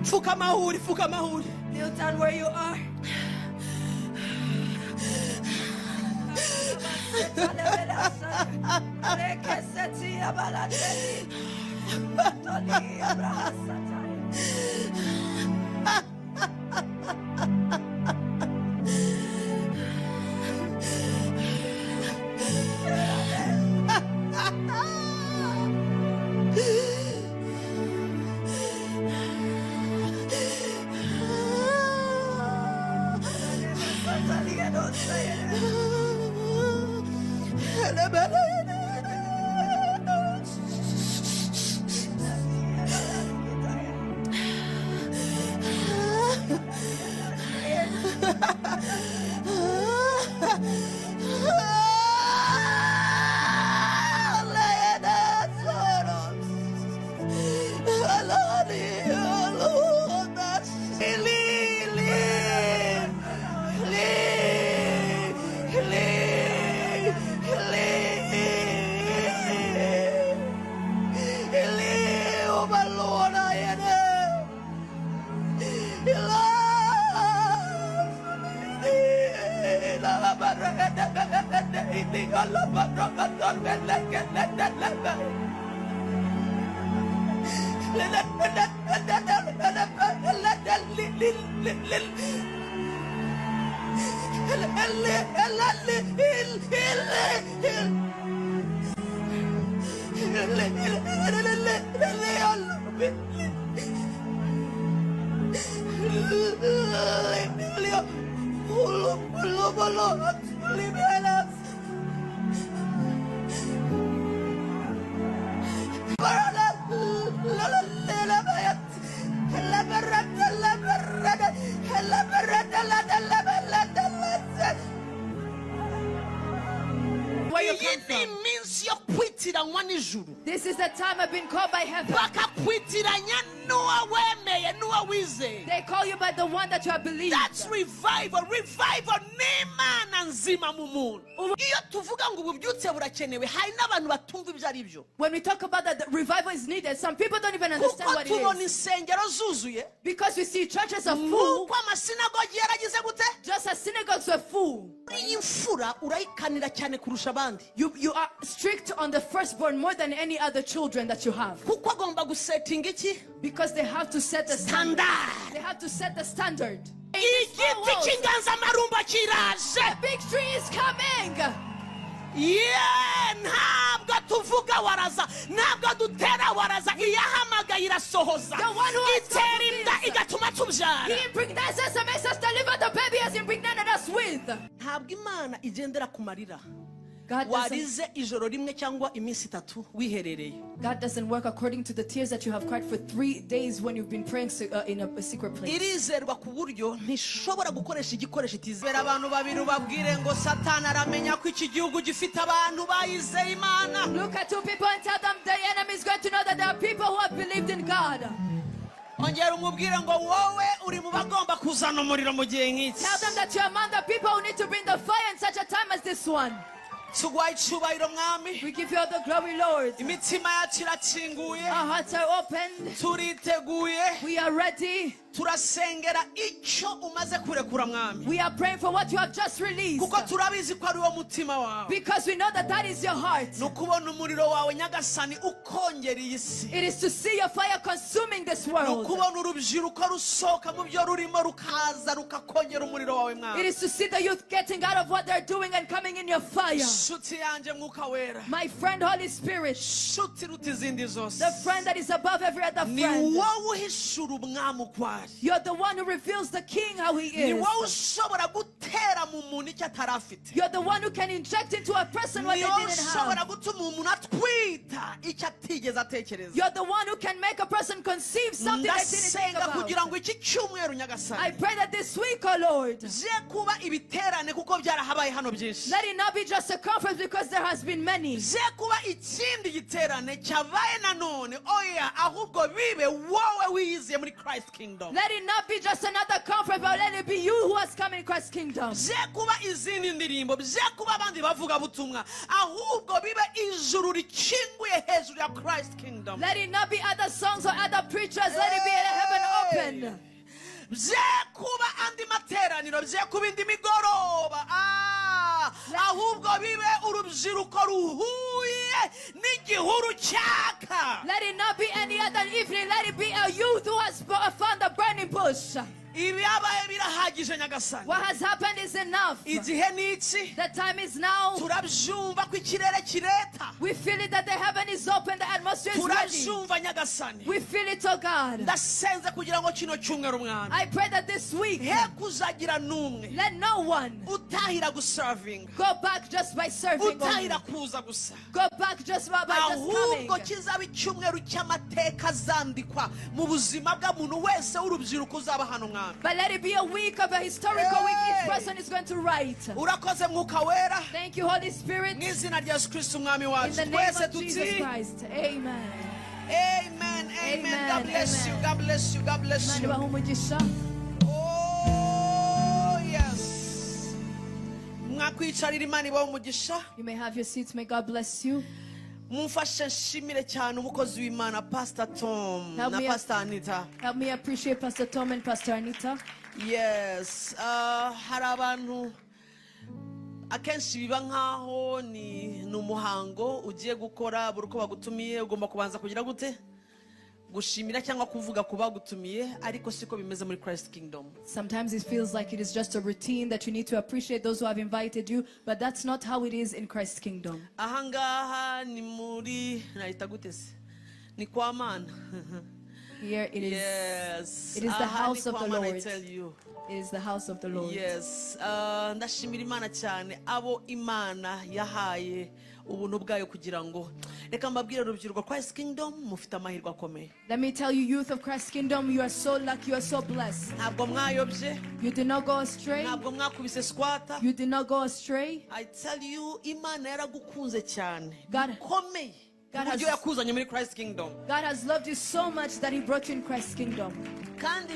Fuka mahuri. Kneel down where you are. This is the time I've been called by heaven. They call you by the one that you have believed. That's revival. Revival. When we talk about that, the revival is needed. Some people don't even understand what it is. Because we see churches are full. Just as synagogues are full. You are strict on the firstborn more than any other children that you have. Because they have to set the standard. They have to set the standard. The big tree is coming. The one who he impregnates us and makes us deliver the baby has impregnated us with. God doesn't work according to the tears that you have cried for 3 days when you've been praying in a secret place. Look at two people and tell them the enemy is going to know that there are people who have believed in God. Tell them that you're among the people who need to bring the fire in such a time as this one. We give you all the glory, Lord. Our hearts are opened. We are ready. We are praying for what you have just released. Because we know that that is your heart. It is to see your fire consuming this world. It is to see the youth getting out of what they're doing and coming in your fire. My friend, Holy Spirit, the friend that is above every other friend. You're the one who reveals the king how he is. You're the one who can inject into a person what they didn't have. You're the one who can make a person conceive something they didn't think about. I pray that this week, oh Lord, let it not be just a conference because there has been many. Kingdom. Let it not be just another conference, but let it be you who has come in Christ's kingdom. Kuba izindi ndirimbo, kuba abandi bavuga butumwa, ahubwo bibe ijuru rikinguye hejuru ya Christ Kingdom. Let it not be other songs or other preachers, let it be heaven open. Kuba andi materaniro, kuba indi migoroba, ahubwo bibe urubyiruko ruhuye n'igihuru cyaka. Let it not be any other evening, let it be a youth who has found a burning bush. What has happened is enough. The time is now. We feel it that the heaven is open, the atmosphere is ready. We feel it, oh God. I pray that this week, let no one go back just by serving. Go back just by just coming. But let it be a week of a historical week each person is going to write. Thank you, Holy Spirit. In the name of Jesus Christ. Amen. Amen. Amen. God bless you. God bless you. God bless you. Oh, yes. You may have your seats. May God bless you. Pst.TOM na Pastor Anita. Help me appreciate Pastor Tom and Pastor Anita. Yes. Hari abantu akenshi biba nkaho ni umuhango ugiye gukora buruko bagutumiye ugomba kubanza kugira gute gushimira cyangwa kuvuga kubagutumiye ariko siko bimeze muri Christ Kingdom. Sometimes it feels like it is just a routine that you need to appreciate those who have invited you, but that's not how it is in Christ's Kingdom. Ahangaha ni muri naita gutese ni kwa Mana. Here it is. Yes. It is the house of the Lord. I tell you. It is the house of the Lord. Yes. Ndashimira Imana cyane abo Imana yahaye ubuntu bwayo kugira ngo reka mbabwire urubyiruko Christ Kingdom mufite amahirwe akomeye. Let me tell you, youth of Christ Kingdom, you are so lucky, you are so blessed. Ntabwo mwayobye. You did not go astray. Ntabwo mwakubise squatter. You did not go astray. I tell you, Imana yaragukunze cyane. God has loved you so much that He brought you in Christ's Kingdom. And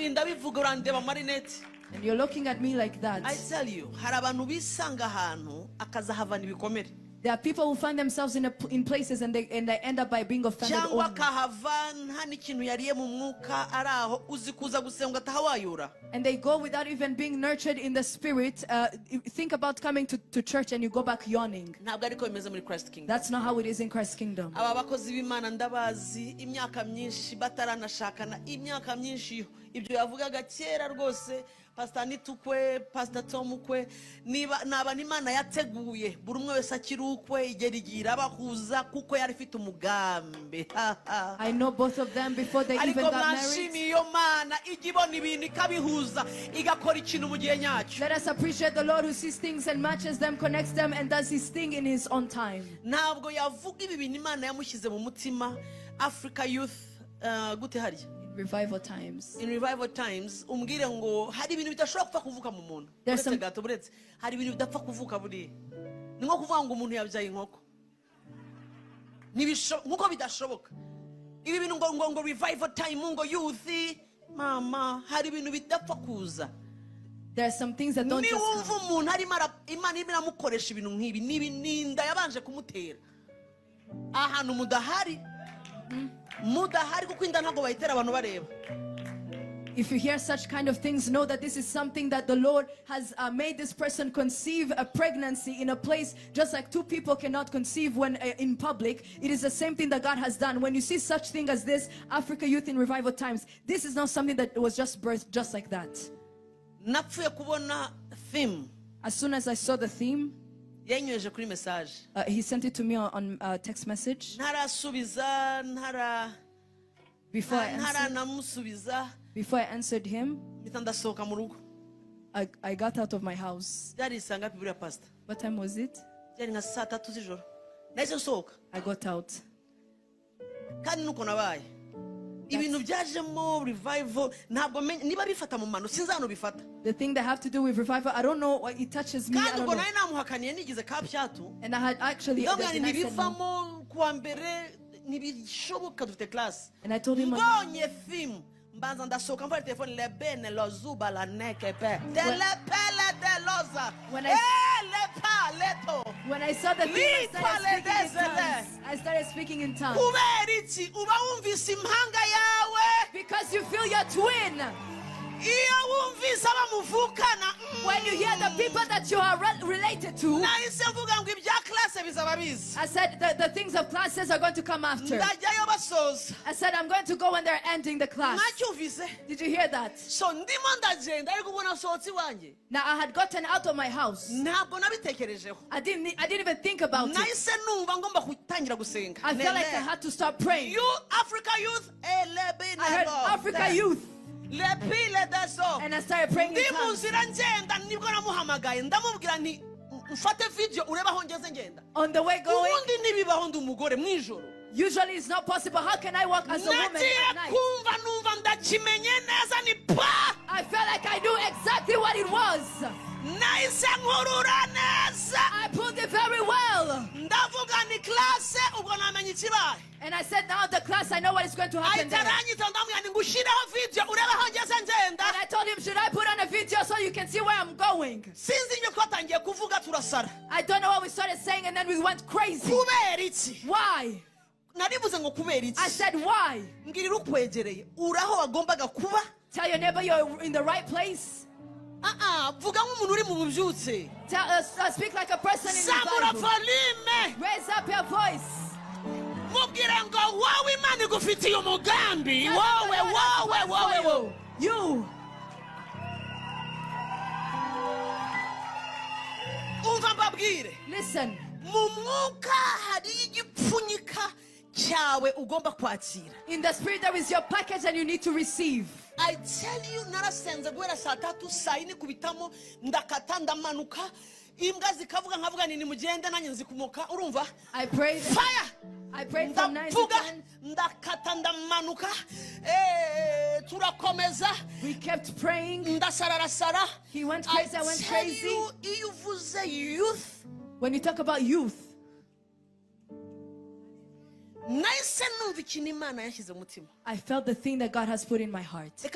you're looking at me like that. I tell you, there are people who find themselves in places and they end up by being offended only. And they go without even being nurtured in the spirit. Think about coming to church and you go back yawning. That's not how it is in Christ's Kingdom. Pastor Anita ukwe, Pastor Tom ukwe, naba n'Imana yateguye buri umwe wese akiri ukwe igerigira abahuza kuko yari ifite umugambi. I know both of them before they even got married. Let us appreciate the Lord who sees things and matches them, connects them, and does His thing in His own time. Ntabwo yavuga ibi bintu Imana yamushyize mu mutima. Africa Youth gute harya revival times. In revival times, umbwire ngo hari ibintu bidashobora kupfa kuvuka mu muntu. Hari ibintu bidapfa kuvuka buri. Ni nko kuvuga ngo umuntu yabyaye inkoko. Nkuko bidashoboka. Ibi bintu ngo revival time ngo youth, mama, hari ibintu bidapfa kuza. There are some things that don't just come. Niwumva umuntu ari Imana ibiramukoresha ibintu nk'ibi n'ibinda yabanje kumutera. Ahantu mudahari. If you hear such kind of things, know that this is something that the Lord has made this person conceive a pregnancy in a place just like two people cannot conceive when in public. It is the same thing that God has done. When you see such thing as this, Africa Youth in Revival Times, this is not something that was just birthed just like that. As soon as I saw the theme, he sent it to me on text message. Before I answered him, I got out of my house. What time was it? I got out. The thing that have to do with revival, I don't know why it touches me. I don't know. And I had actually and I told him mbanza ndasohoka mfata telefone lebene lozuba la nekepe telepele teloza lepa leto. When I saw the thing, I started speaking in tongues. Kuberiti uba wumvise impanga yawe Because you feel your twin. iyo wumvise abamuvukana When you hear the people that you are related to, nahise mvuga ngo ibya classe bizaba biza. I said the things of classes are going to come after. Ndajyayo basoza. I said I'm going to go when they're ending the class. Nacyumvise. Did you hear that? So ndimo ndagenda ariko ubona sohotse iwanjye. Now I had gotten out of my house. Ntabwo nabitekerejeho. I didn't even think about it. Nahise numva ngomba gutangira gusenga. I felt like I had to start praying. Africa Youth. I heard Africa Youth. And I started praying in tongues. On the way going, usually it's not possible. How can I walk as a woman at night? I felt like I knew exactly what it was. I pulled it very well. And I said, now the class, I know what is going to happen there. And I told him, should I put on a video so you can see where I'm going? I don't know what we started saying, and then we went crazy. Why? I said, why? Tell your neighbor you're in the right place. Speak like a person in the Bible. Raise up your voice. You. Listen. In the spirit there is your package and you need to receive. I tell you, narasenze guhera saa 3 saa 4 kubitamo ndakata ndamanuka imbwa zikavuga nkavuga nini mugende nanjye nzikumuka urumva. I prayed. Fire. I prayed from 9 to 10. Ndakata ndamanuka turakomeza. We kept praying. Ndasararasara. He went crazy. I went crazy. Iyo uvuze youth, when you talk about youth, I felt the thing that God has put in my heart. Let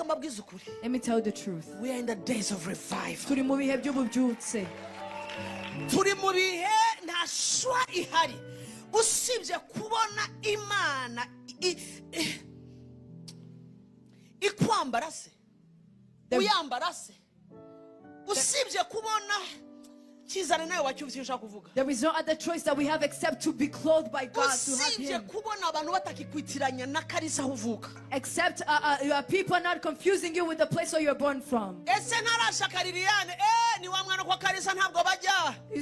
me tell you the truth. We are in the days of revival. Turi mu bihe by'ububyutse. Turi mu bihe nta shwa ihari usibye kubona Imana ikwambara se uyambara se usibye kubona. There is no other choice that we have except to be clothed by God, to have Him. Except people not confusing you with the place where you're born from. You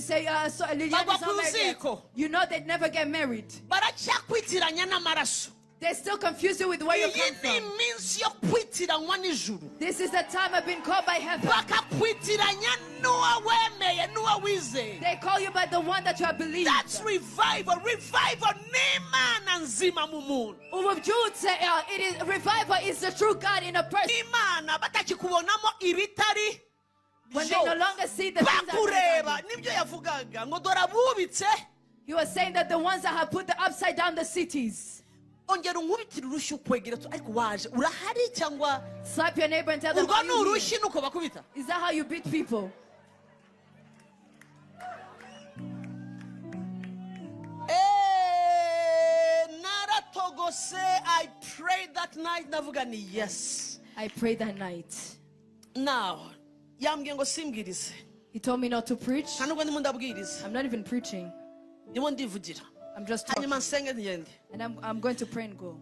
say, so Liliane is not married yet. You know they'd never get married. They still confuse you with where you come from. This is the time I've been called by heaven. They call you by the one that you have believed. That's revival. Revival. Revival is the true God in a person. When they no longer see the things that he was saying that the ones that have put the upside down the cities. Slap your neighbor and tell them, is that how you beat people? I prayed that night. Yes. I prayed that night. Now, he told me not to preach. I'm not even preaching. I'm just talking. And I'm going to pray and go.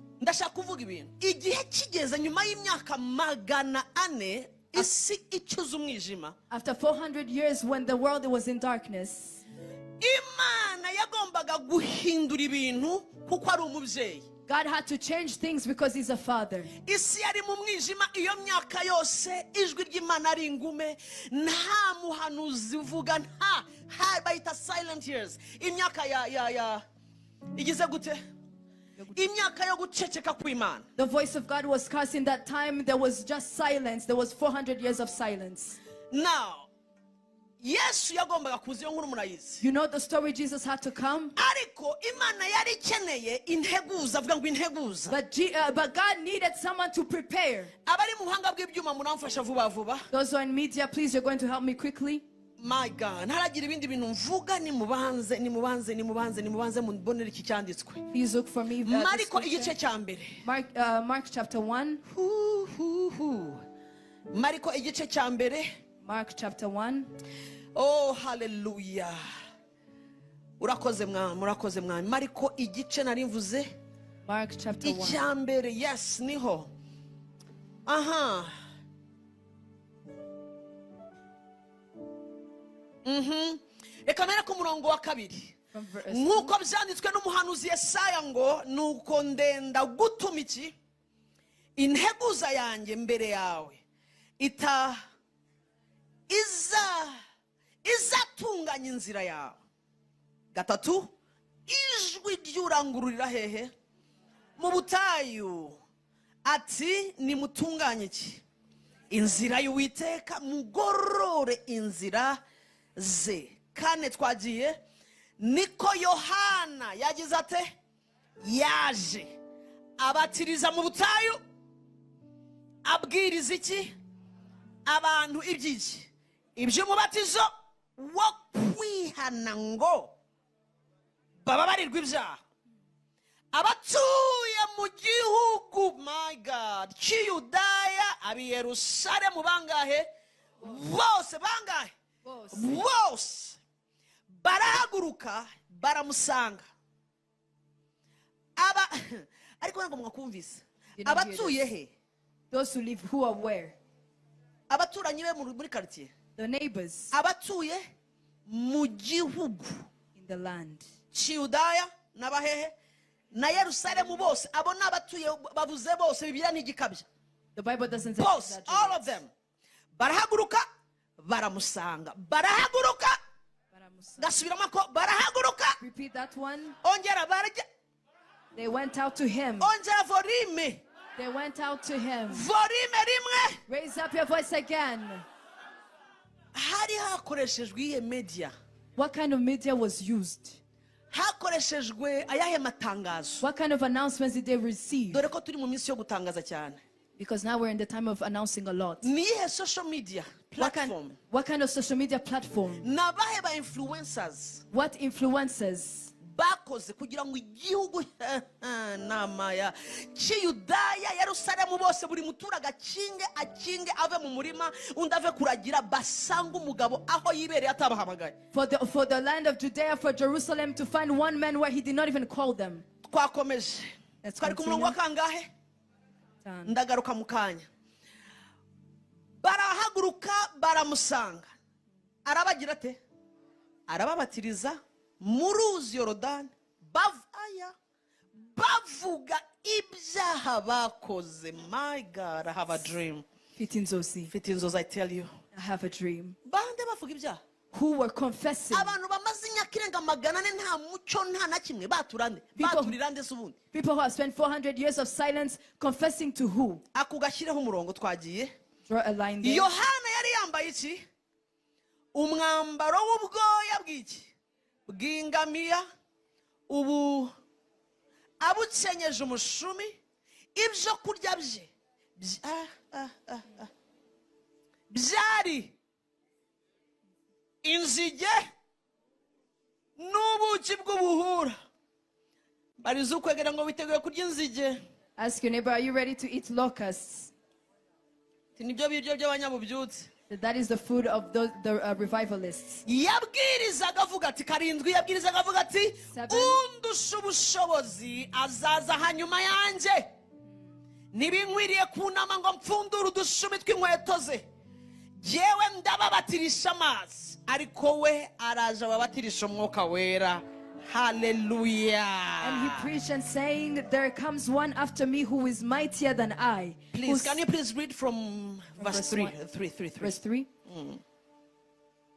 After 400 years when the world was in darkness, God had to change things because He's a father. Silent years. The voice of God was cast in that time. There was just silence. There was 400 years of silence. Now, yesu yagombaga kuza, iyo nkuru murayizi. You know the story, Jesus had to come. Ariko imana yari ikeneye integuza, avuga ngo integuza. But God needed someone to prepare. Abari mu buhanga bw'ibyuma muramfasha vuba vuba. Those who are in media, please, you're going to help me quickly. My God, ntaragira ibindi bintu mvuga, nimubanze mbonera iki cyanditswe. Please look for me. Mariko igice cya mbere. Mark chapter 1. Mariko igice cya mbere. Mark chapter 1. Oh, hallelujah. Urakoze mwami. Mariko igice nari mvuze. Mark chapter 1. Icya mbere, yes, niho. Aha. Reka mbere ku murongo wa kabiri. Nk'uko byanditswe n'umuhanuzi Yesaya ngo, nuko ndenda gutuma iki? Integuza yanjye mbere yawe. Izatunganya inzira yawe. Gatatu, ijwi ry'urangururira hehe? Mu butayu. Ati nimutunganye iki? Inzira y'Uwiteka, mugorore inzira ze. Kane twagiye, niko Yohana yagize ate? Yaje abatiriza mu butayu, abwiriza iki? Abantu iby'iki? Iby'umubatizo wo kwihana ngo bababarirwa ibyaha. Abatuye mu gihugu, my God, cy'Yudaya, abi Yerusalemu bangahe? Bose bangahe? Bose barahaguruka baramusanga. Ariko ntabwo mwakumvise. Abatuye he? Those who live, who are where? Abaturanyi be muri quartier. The neighbors. Abatuye mu gihugu, in the land. cy'Yudaya n'abahehe na Yerusalemu bose. Abo n'abatuye bavuze bose, Bibiliya ntigikabya. The Bible doesn't say Both, that. all of them. Barahaguruka baramusanga. Barahaguruka. Gasubiramo ko barahaguruka. Repeat that one. Ongera barajya. They went out to him. Ongera volume. They went out to him. Volume rimwe. Raise up your voice again. Hari hakoreshejwe iyihe media? What kind of media was used? Hakoreshejwe ayahe matangazo? What kind of announcements did they receive? Dore ko turi mu minsi yo gutangaza cyane. Because now we're in the time of announcing a lot. Ni iyihe social media platform? What kind of social media platform? Nabahe ba influencers What influencers bakoze kugira ngo igihugu namaya cy'Yudaya, Yerusalemu bose, buri muturaga akinge ave mu murima, undi ave kuragira, basanga umugabo aho yibereye atabahamagaye. for the land of Judea, for Jerusalem, to find one man where he did not even call them? Twakomeje. Twari ku murongo wa kangahe? Ndagaruka mu kanya. Barahaguruka baramusanga. Arabagira ate? Arababatiriza mu ruzi Yorodani. Bavuga ibyaha bakoze. My God, I have a dream. Fitinzozi, I tell you. I have a dream. Bande bavuga ibyaha. Who were confessing? Abantu bamaze imyaka irenga 400 nta muco nta na kimwe baturande. Baturirande subundi. People who have spent 400 years of silence, confessing to who? Akugashyireho umurongo twagiye. Draw a line there. Yohana yari yambaye iki? Umwambaro w'ubwoya bw'iki? Bw'ingamiya. Ubu abukenyeje umushumi, ibyo kurya bye byari inzige n'ubuki bw'ubuhura. Barizo kwegera ngo biteguye kurya inzige. Ask your neighbor, are you ready to eat locusts? Nibyo biryo by'abanyabubyutse. That is the food of the revivalists. Yabwirizaga avuga ati karindwi, yabwirizaga avuga ati undusha ubushobozi azaza hanyuma yanjye, ntibinkwiriye kunama ngo mpfundure udushumi tw'inkweto ze. Jewe ndababatirisha amazi, ariko we araje ababatirisha umwuka wera. Hallelujah. And he preached and saying, there comes one after me who is mightier than I. Please, can you please read from verse 3? Verse 3?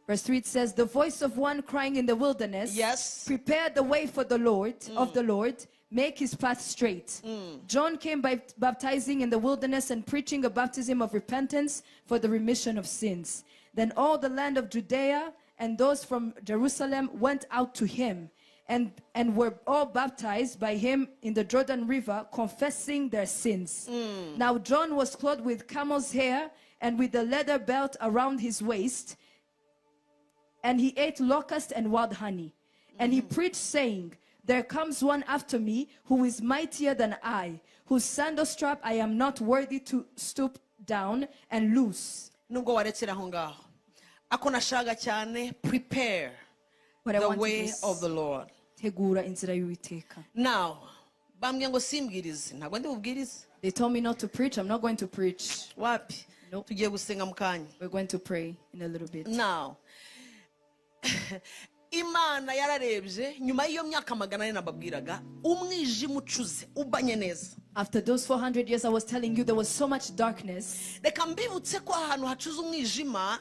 Verse 3, it says, the voice of one crying in the wilderness, yes, prepare the way for the Lord, of the Lord, make his path straight. John came by baptizing in the wilderness and preaching a baptism of repentance for the remission of sins. Then all the land of Judea and those from Jerusalem went out to him, and were all baptized by him in the Jordan River, confessing their sins. Now John was clothed with camel's hair and with a leather belt around his waist, and he ate locusts and wild honey. And he preached, saying, there comes one after me who is mightier than I, whose sandal strap I am not worthy to stoop down and loose. Nubwo warekera aho ngaho, ako nashaka cyane, prepare the way of the Lord. Tegura inzira y'Uwiteka. Now, bambwiye ngo simbwirize, ntabwo ndi bubwirize. They told me not to preach. I'm not going to preach. Wapi? Nope. Tugiye gusenga mu kanya. We're going to pray in a little bit. Now, Imana yararebye nyuma y'iyo myaka 400 nababwiraga, umwijima ucuze ubanye neza. After those 400 years I was telling you, there was so much darkness. Reka mbibutse ko ahantu hacuze umwijima,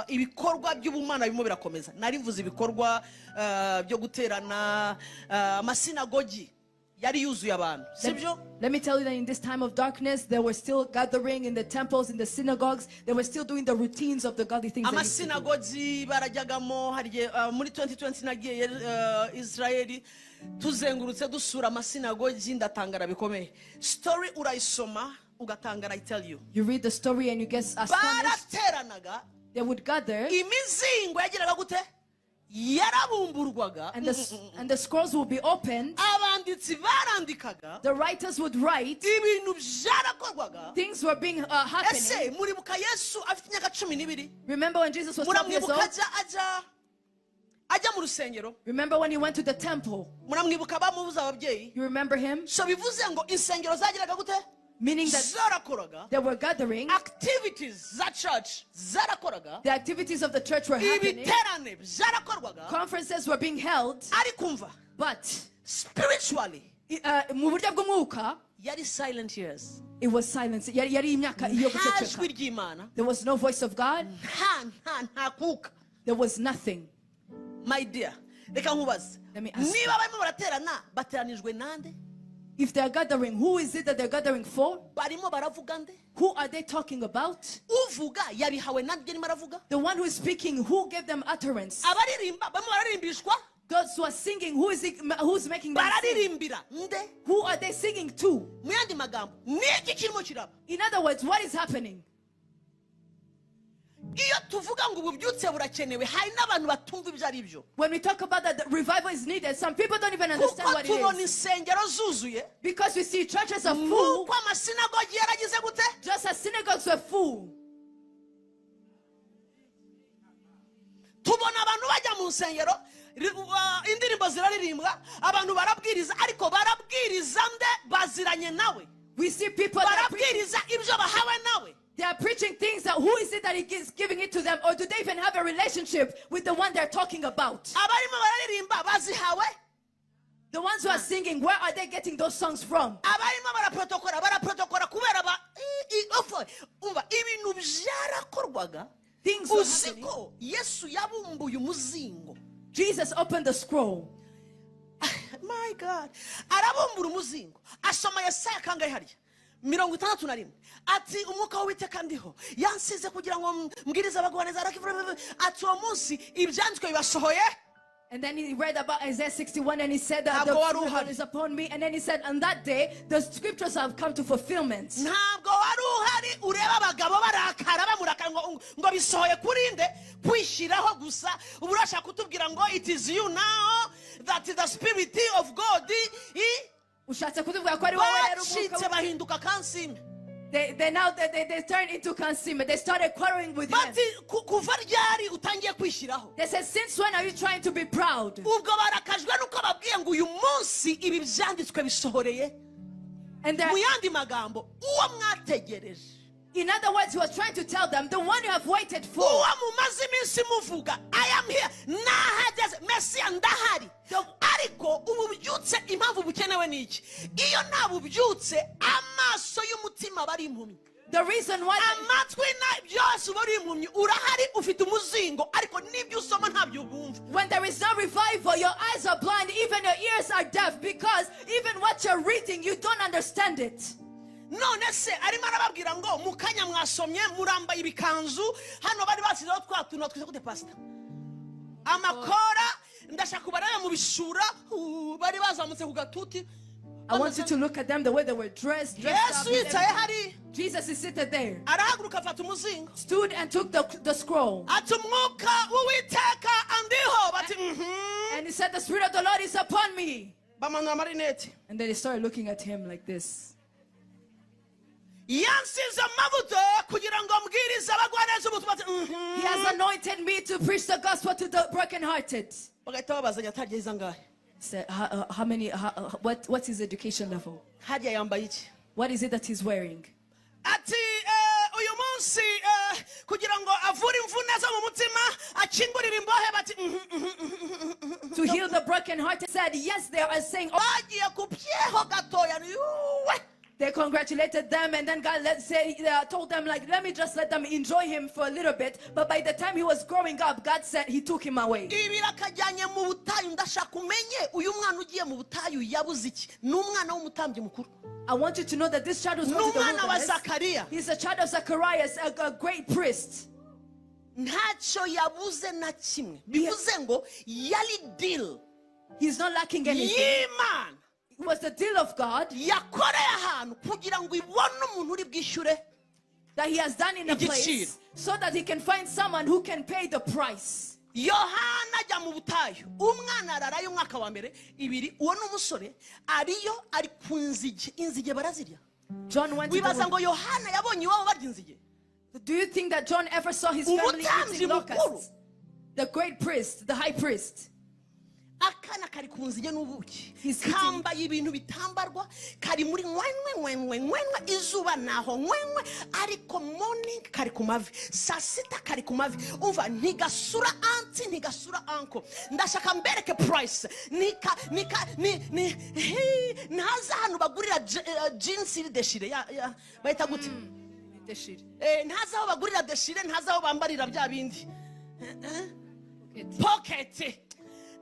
ibikorwa by'ubumana bimo birakomeza. Narivuze ibikorwa byo guterana, amasinagogi yari yuzuye abantu, sibyo? Let me tell you that in this time of darkness, they were still gathering in the temples, in the synagogues. They were still doing the routines of the godly things. Amasinagogi barajyagamo, hari muri 2020 nagiye Israeli, tuzengurutse dusura amasinagogi, ndatangara bikomeye. Story urayisoma ugatangara, I tell you. You read the story and you get astonished. Barateranaga, they would gather, imizingo yagiraga gute? Yarabumburwaga, and the scrolls would be opened. Abanditsi barandikaga, the writers would write. Ibintu byarakorwaga. Things were being happening. Ese muribuka Yesu afite imyaka 12. Remember when Jesus was 12 years old? Ajya mu rusengero. Remember when he went to the temple? Muramwibuka bamubuza ababyeyi. You remember him? So bivuze ngo insengero zagiraga gute? Meaning that they were gathering. Activities za church zarakoraga. The activities of the church were happening. Ibiterane zarakorwaga. Conferences were being held. Arikumva. But spiritually, mu buryo bw'umwuka, yari silent years. It was silence. Yari imyaka iyo guceceka. There was no voice of God. There was nothing. My dear, reka nkubaze. Niba barimo baraterana, bateranijwe nande? If they are gathering, who is it that they're gathering for? Barimo baravuga nde? Who are they talking about? Uvuga yabihawe nande arimo aravuga? The one who is speaking, who gave them utterance? Abaririmba barimo bararimbishwa? Those who are singing, who's making them sing? Bararirimbira nde? Who are they singing to? Mu yandi magambo, niki kirimo kiraba? In other words, what is happening? Iyo tuvuga ngo ububyutse burakenewe, hari n'abantu batumva ibyo ari byo. When we talk about that the revival is needed, some people don't even understand what it is. Because we see churches are full, just as synagogues were full. Tubona abantu bajya mu nsengero, indirimbo ziraririmbwa, abantu barabwiriza, ariko barabwiriza nde baziranye nawe. We see people barabwiriza ibyo bahawe nawe. They are preaching things that who is it that is giving it to them, or do they even have a relationship with the one they're talking about? The ones who are singing, where are they getting those songs from? Things were happening. Jesus opened the scroll. My God. Arabumbura umuzingo. Asoma Yesaya kangahe hariya? 61. Ati umwuka w'Uwiteka ndiho. Yansize kugira ngo mbwirize abagwaneza arakivuga ati uwo munsi ibyanditswe bibasohoye. And then he read about Isaiah 61 and he said that the Lord is upon me. And then he said, on that day, the scriptures have come to fulfillment. Ntabwo wari uhari ureba abagabo barakara bamurakara ngo bisohoye kurinde kwishiraho gusa. Ubu urashaka kutubwira ngo it is you now that the spirit of God ushatse kutubwira ko ari wowe rero umwuka bahinduka kansime. They turned into consumer. They started quarreling with him. They said, since when are you trying to be proud? And in other words, he was trying to tell them, the one you have waited for. I am here. Ariko ububyutse impamvu bukenewe niki? Iyo nta bubyutse amaso y'umutima bari impumyi. The reason why amatwi na byose bari impumyi urahari ufite umuzingo ariko nibyo usoma ntabyo ubumva. When there is no revival, your eyes are blind, even your ears are deaf, because even what you're reading you don't understand it. none se arimo arababwira ngo mukanya mwasomye murambaye ibikanzu hano bari basizeho twatuntu twise gute pastor amakora ndashaka kubarayo mu bishura bari bazamutse ku gatuti. I want you to look at them the way they were dressed up. Jesus is sitting there. Stood and took the scroll. And he said, the Spirit of the Lord is upon me. And then he started looking at him like this. He has anointed me to preach the gospel to the brokenhearted. Said, how many? What's his education level? What is it that he's wearing? To heal the brokenhearted. Said yes, they are saying. They congratulated them, and then God told them, like, let me just let them enjoy him for a little bit. But by the time he was growing up, God said he took him away. I want you to know that this child was going to the wilderness. He's a child of Zacharias, a great priest. He's not lacking anything. It was the deal of God that he has done in a place so that he can find someone who can pay the price. John went to Do you think that John ever saw his family eating locusts? The great priest, the high priest. He's kambaye ibintu bitambarwa kari muri izuba naho ariko morning kari kumavi sasita kari kumavi umva ntigasura anti ntigasura anko ndashaka mbereke price ntaza hano bagurira jeans deshire ya bayita gute deshire ntaza aho bagurira deshire ntaza aho bambarira bya bindi pocket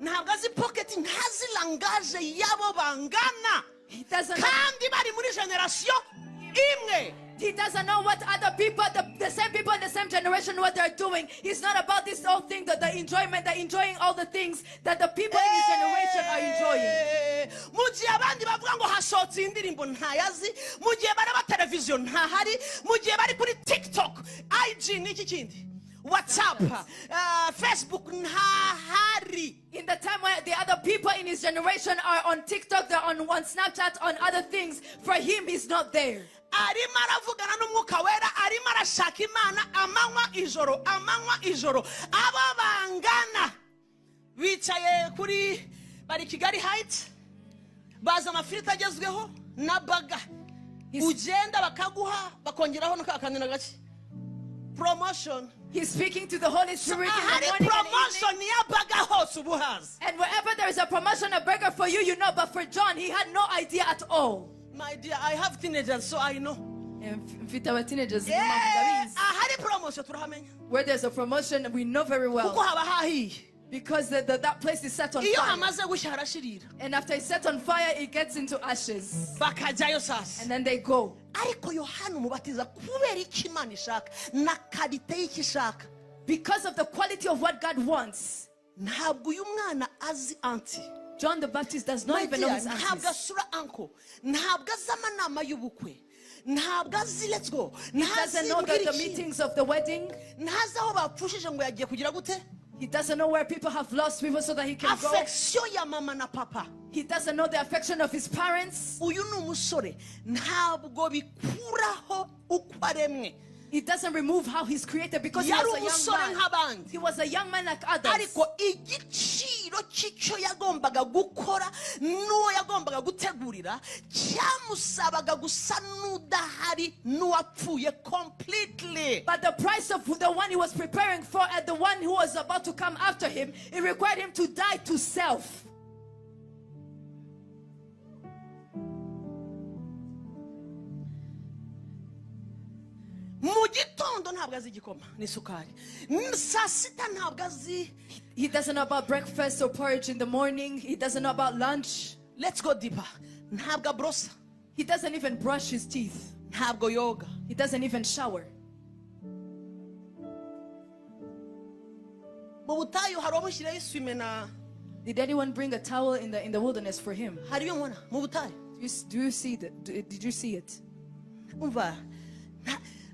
ntabwo pocket ntazi langaje yabo bangana kandi bari muri generation imwe. He doesn't know what other people, the same people in the same generation, what they're doing. He's not about this whole thing, the enjoyment, they're enjoying all the things that the people in his generation are enjoying. Mugihe abandi bavuga ngo hashotse indirimbo ntayazi, mugihe baraba television ntahari, mugihe bari kuri TikTok, IG n'iki kindi, WhatsApp, Facebook ntahari. In the time where the other people in his generation are on TikTok, they're on Snapchat, on other things, for him he's not there. Arimo aravugana n'umwuka wera, arimo arashaka Imana amanywa ijoro abo bangana bicaye kuri bari Kigali Heights baza amafiriti agezweho na baga ugenda bakaguha bakongeraho n'akakandi nagace promotion. He's speaking to the Holy Spirit in the morning and wherever there is a promotion, a burger for you, you know, but for John, he had no idea at all. My dear, I have teenagers, so I know. Teenagers, where there's a promotion, we know very well. Because that place is set on fire. And after it's set on fire, it gets into ashes. And then they go. Because of the quality of what God wants. John the Baptist does not even know his aunties. Let's go. He doesn't know the meetings of the wedding. He doesn't know where people have lost people so that he can go. He doesn't know the affection of his parents. It doesn't remove how he's created because he was a young man. He was a young man like others. Completely. But the price of the one he was preparing for and the one who was about to come after him, it required him to die to self. He doesn't know about breakfast or porridge in the morning. He doesn't know about lunch. Let's go deeper. He doesn't even brush his teeth. ntabwo yoga. He doesn't even shower. Mu butayu hari umushyiraho isume na. Did anyone bring a towel in the wilderness for him? Hari iyo mbona mu butayu. Do you see that? Did you see it? Umva.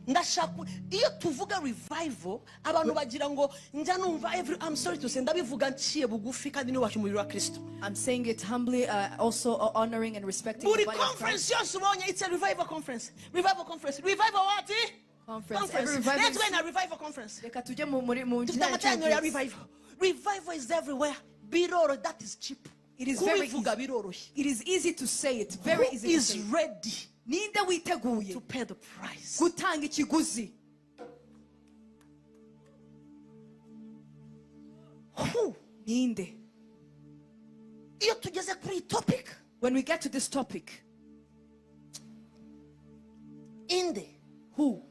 Ndashaka iyo tuvuga revival abantu bagira ngo njya numva I'm sorry to say ndabivuga nciye bugufi kandi ni wacu umuriro wa Kristo. I'm saying it humbly, also honoring and respecting the body of Christ. Conference yose it's a revival conference. Revival conference. Revival what? Conference. Let's go in a revival conference. Revival is everywhere. Biroro, that is cheap. It is very easy. It is easy to say it. Very easy to say. Is ready to pay the price. Gutanga ikiguzi. Who? Ninde. Iyo tugeze kuri topic. When we get to this topic. Inde. Who?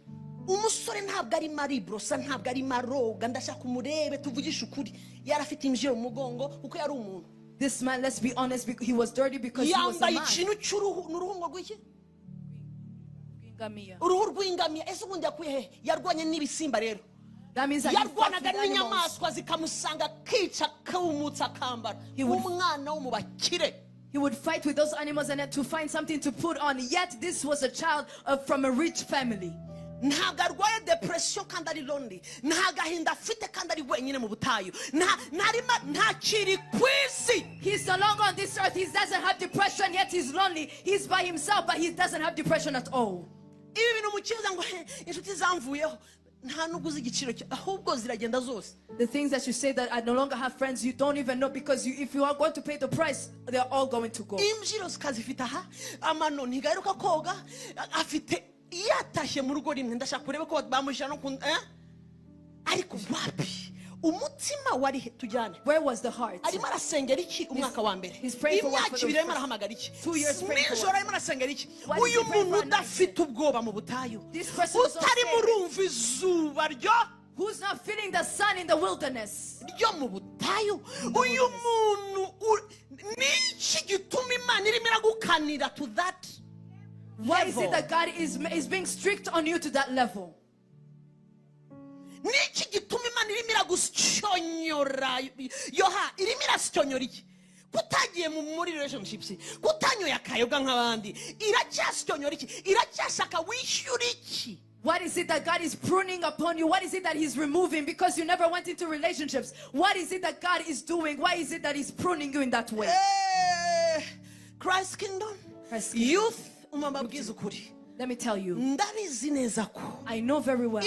Umusore ntabwo ari maribrosa ntabwo ari maroga ndashaka umurebe tuvugisha ukuri yarafite imje mu mugongo uko yari umuntu. This man, let's be honest, he was dirty because he was a man. Yambaye ikintu cy'uruhu n'uruhungo rw'iki? Rw'ingamiya. Uruhu rw'ingamiya ese ubundi yakuye he? Yarwanye n'ibisimba rero. That means that he fought with yarwanaga animals. n'inyamaswa zikamusanga kica kawumutsa kambara umwana wo mu bakire. He would fight with those animals and had to find something to put on. Yet this was a child from a rich family. Ntabwo arwaye depression kandi ari lonely. Nta gahinda afite kandi ari wenyine mu butayu. Ntakiri ku isi. He's no longer on this earth. He doesn't have depression, yet he's lonely. He's by himself, but he doesn't have depression at all. Ibi bintu mukiza ngo inshuti zamvuyeho nta nuguze igiciro ahubwo ziragenda zose. The things that you say that I no longer have friends, you don't even know, because if you are going to pay the price, they're all going to go. Imjiro zikazifite aha amano ntigaruka koga afite yatashye mu rugo rimwe ndashaka kureba ko bamushyira no ariko wapi umutima wari tujyane. Where was the heart? Arimo arasengera iki umwaka wa mbere? He's praying for what? For the Arimo arahamagara iki? 2 years praying for what? Arimo arasengera iki? Uyu muntu udafite ubwoba mu butayu. Utari murumva izuba ryo. Who's not feeling the sun in the wilderness? Ryo mu butayu. Uyu muntu niki gituma Imana irimo iragukanira to that? Why is it that God is being strict on you to that level? Niki gituma Imana irimo iragusyonyora yoha irimo irasyonyora iki? Kutagiye muri relationships, kutanyoye akayoga nk'abandi, iracyasyonyora iki? Iracyashaka wishyura iki? What is it that God is pruning upon you? What is it that He's removing because you never went into relationships? What is it that God is doing? Why is it that He's pruning you in that way? Christ Kingdom. Youth. Let me tell you. I know very well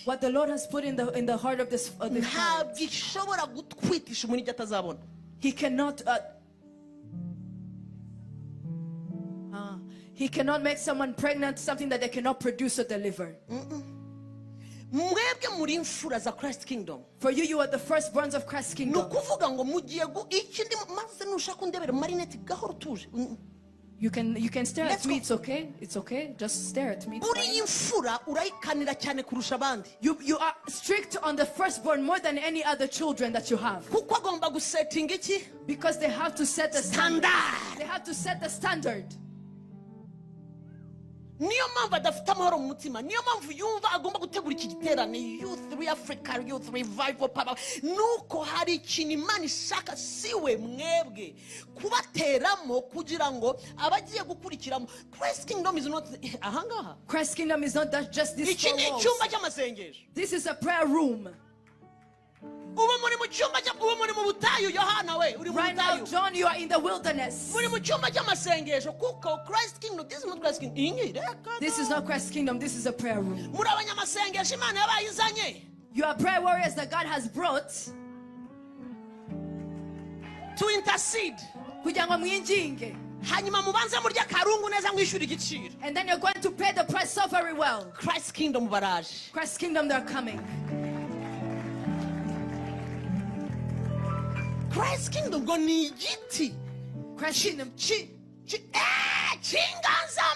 what the Lord has put in the heart of this child. He cannot He cannot make someone pregnant something that they cannot produce or deliver. For you, you are the firstborns of Christ's kingdom. You can stare at me. It's okay. It's okay. Just stare at me. You are strict on the firstborn more than any other children that you have. Because they have to set the standard. They have to set the standard. Niyo mpamvu adafite amahoro mu mutima, niyo mpamvu yumva agomba gutegura iki giterane Youth Africa Youth Revival Power. Nuko hari ikintu Imana ishaka siwe mwebwe kubateramo kugira ngo abagiye gukurikiramo. Christ Kingdom is not ahangaha. Christ Kingdom is not just this four walls. Icyumba cy'amasengesho. This is a prayer room. Right now, John, you are in the wilderness. Christ Kingdom, this is not Christ Kingdom. This is not Christ Kingdom, this is a prayer room. You are prayer warriors that God has brought to intercede. And then you're going to pay the price so very well. Christ Kingdom barrage. Christ Kingdom, they're coming. Christ Kingdom go ni igiti. Christ Kingdom chinganza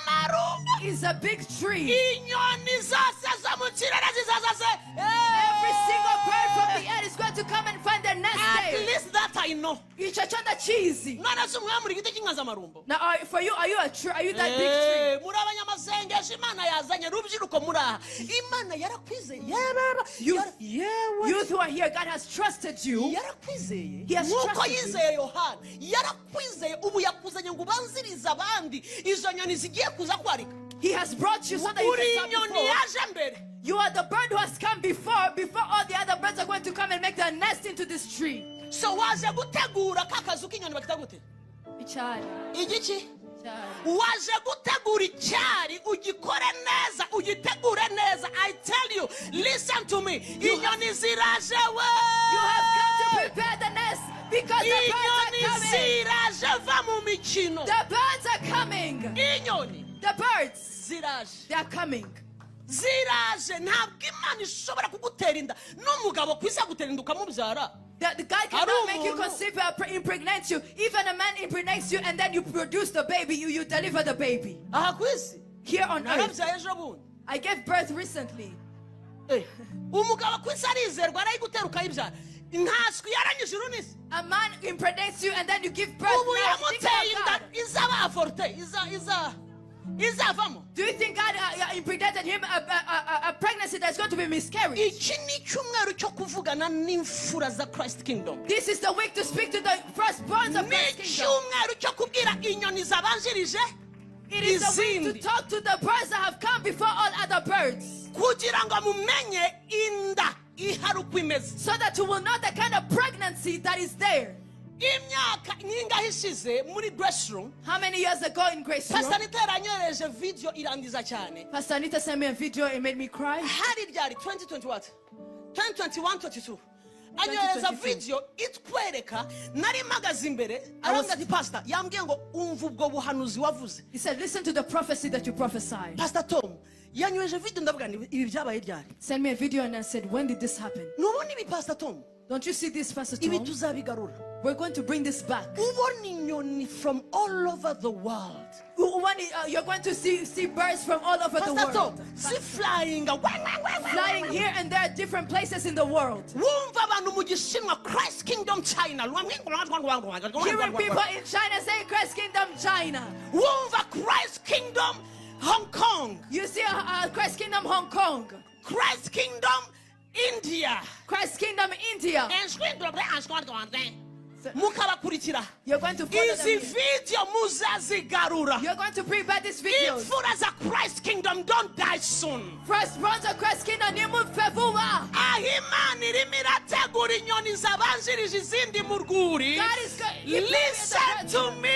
marumba is a big tree. Inyoni zose zo mu kirere zizaza se. Every single bird from the air is going to come and find their nest At there. least that I know. Ichachanda cheesy. None of muri giti kingaza marumbo. Now, for you, are you a tree? Are you that big tree? Muri abanyamasengesho Imana yazanye rubyiruko muri aha. Imana yarakwizeye. Youth who are here, God has trusted you. Yarakwizeye. He has Nuko trusted you. yizeye Yohana. Yarakwizeye ubu yakuzanye ngo ubanzirize abandi. Izo nyoni zigiye kuza kwarika. He has brought you so that you Uri can come inyoni before. yaje mbere. You are the bird who has come before all the other birds are going to come and make their nest into this tree. So waje gutegura kakazu k'inyoni bakita gute? Ichari. Igiki? Ichari. Waje gutegura icyari ugikore neza ugitegure neza. I tell you, listen to me. Inyoni ziraje we. You have come to prepare the nest because the birds are Inyoni coming. ziraje va mu mikino. The birds are coming. Inyoni The birds, ziraje. they are coming. Ziraje ntabwo Imana ishobora kugutera inda n'umugabo kwisa gutera inda ukamubyara. The guy cannot make you conceive, impregnate you. Even a man impregnates you and then you produce the baby, you deliver the baby. Aha kwisi Here on earth. narabyaye ejo bundi. I gave birth recently. Umugabo kwisi arizerwa arayigutera ukayibyara. Ntaswi yaranyije urunisi. A man impregnates you and then you give birth. Ubu Now, think yamuteye about inda God. izaba aforte izavamo. Do you think God impregnated him a pregnancy that's going to be miscarriage? Iki ni icyumweru cyo kuvugana n'imfura za Christ Kingdom. This is the week to speak to the firstborns of Ni Christ Kingdom. icyumweru cyo kubwira inyoni zabanjirije It is the week izindi. to talk to the birds that have come before all other birds, kugira ngo mumenye inda ihari uko imeze. so that you will know the kind of pregnancy that is there. Imyaka n'ingahe ishize muri Grace Room, How many years ago in Grace Room, Pastor Anita yaranyohereje video irangiza cyane. Pastor Anita sent me a video, it made me cry. Hari ryari 2020 what? 2021 22. Anyohereza 2022. video itwereka nari magaze imbere arambwira ati Pastor yambwiye ngo umva ubwo buhanuzi wavuze. He said, listen to the prophecy that you prophesied. Pastor Tom yanyohereje video ndavuga ibi byabaye ryari? Send me a video and I said, when did this happen? Nubona ibi Pastor Tom? Don't you see this, Pastor Ibi Tom? tuzabigarura. We're going to bring this back. Ubona inyoni from all over the world. You're going to see birds from all over the Pastor Tom, world. see flying. Flying here and there, different places in the world. Wumva abantu mu gishinwa Christ Kingdom China. Hearing people in China saying Christ Kingdom China. Wumva Christ Kingdom Hong Kong. You see Christ Kingdom Hong Kong. Christ Kingdom India. Christ Kingdom India. Mukabakurikira. You're going to follow Izi them. video muzazigarura. You're going to bring back this video. Imfura za Christ Kingdom don't die soon. Firstborns of Christ Kingdom nimupfe vuba. Aho Imana irimo irategura inyoni zabanjirije izindi mu rwuri. God is going. Listen to me.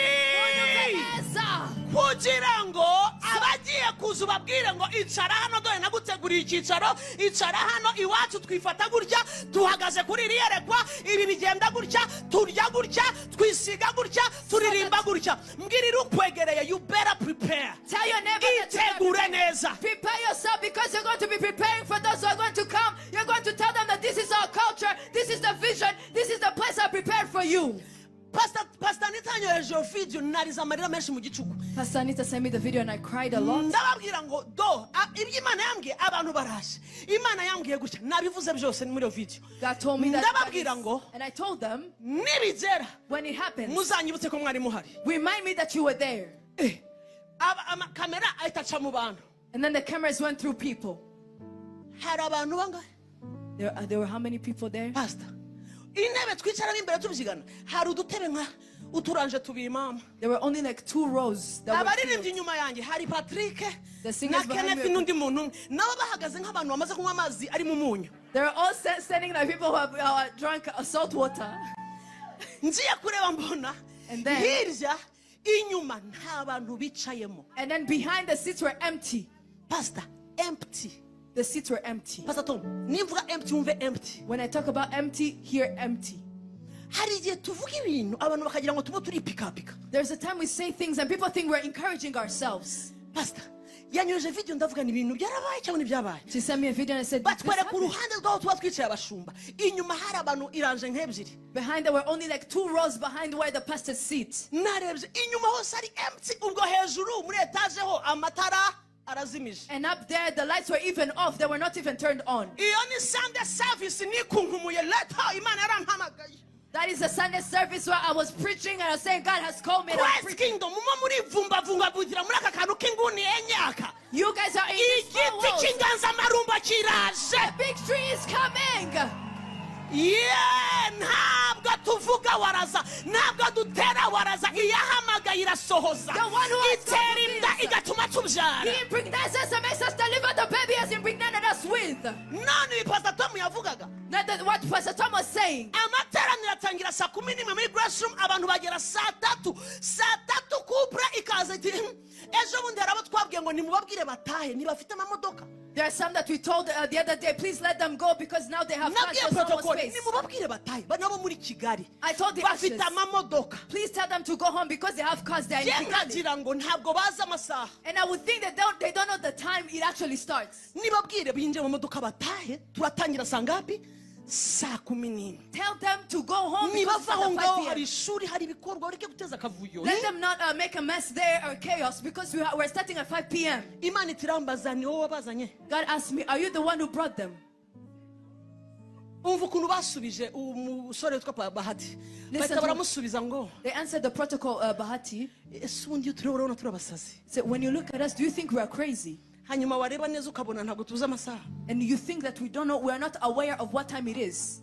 Kugira ngo abagiye kuza ubabwire ngo icara hano dore naguteguriye icyicaro, icara hano iwacu twifata gutya, tuhagaze kuri iri yerekwa, ibi bigenda gutya, turya gutya, twisiga gutya, turirimba gutya. Mbwirira ukwegereye, you better prepare. Tell your neighbor that Itegure neza. prepare yourself, because you're going to be preparing for those who are going to come. You're going to tell them that this is our culture, this is the vision, this is the place I prepared for you. Pastor Anita yanyohereje video nariza amarira menshi mu gicuku. Pastor Anita sent me the video and I cried a lot. Ndababwira ngo do ibyo Imana yambwiye abantu baraje. Imana yambwiye gutya nabivuze byose muri iyo video. God told me that. Ndababwira ngo And I told them, nibigera when it happens, muzanyibutse ko mwari muhari. remind me that you were there. Kamera ahitaca mu bantu. And then the cameras went through people. Hari abantu bangahe? There were how many people there? Pastor, intebe twicaramo imbere tubyigana hari udutebe nka uturanje tubimama. There were only like 2 rows that were Abaririmbyi filled. inyuma yanjye hari Patrick The na singers behind Kenneth me. n'undi muntu nabo bahagaze nk'abantu bamaze kunywa amazi ari mu munyu. They were all standing like people who have drunk salt water. Ngiye kureba mbona And then- hirya inyuma nta bantu bicayemo. And then behind the seats were empty. Pastor, empty. The seats were empty. Pastor Tom, nimvuga empty wumve empty. When I talk about empty, here empty. Hari igihe tuvuga ibintu abantu bakagira ngo tubo turi pikapika. There's a time we say things and people think we're encouraging ourselves. Pastor, yanyoheje video ndavuga ni ibintu byarabaye cyangwa nibyabaye. She sent me a video and I said, "This Batwereka happened." uruhande rwaho tuba twicaye abashumba. Inyuma hari abantu iranje nk'ebyiri. Behind there were only like 2 rows behind where the pastor's seat. Narebye inyuma hose ari empty ubwo hejuru muri etaje ho amatara arazimije. And up there, the lights were even off. They were not even turned on. Iyo ni Sunday service nikungumuye leta Imana yarampamagaye. That is a Sunday service where I was preaching and I was saying God has called me. Christ Kingdom muma muri vumba bugira muri aka kantu k'inguni enyaka. You guys are in this Igiti cy'inganza marumba kiraje. The big tree is coming. Yeah, ntabwo tuvuga waraza, ntabwo dutera waraza, iyahamagaye irasohoza. Itera inda igatuma tubyara. He impregnates us and makes us deliver the baby has impregnated us with. None Pastor Tom yavugaga. What Pastor Tom was saying. Amateraniro atangira saa 11 muri grace room, abantu bagera saa 3. Saa 3 kupra ikaza iti ejo bundi harabo twabwiye ngo nimubabwire batahe nibafite amamodoka. There are some that we told the other day, please let them go because now they have cars, there's no more space. I told the ushers, please tell them to go home because they have cars there in Kigali. And I would think that they don't know the time it actually starts. Tell them to go home because let them not make a mess there or chaos because we're starting at 5 p.m. God asked me, are you the one who brought them? They answered the protocol, Bahati. So when you look at us, do you think we are crazy? And you think that we don't know, we are not aware of what time it is.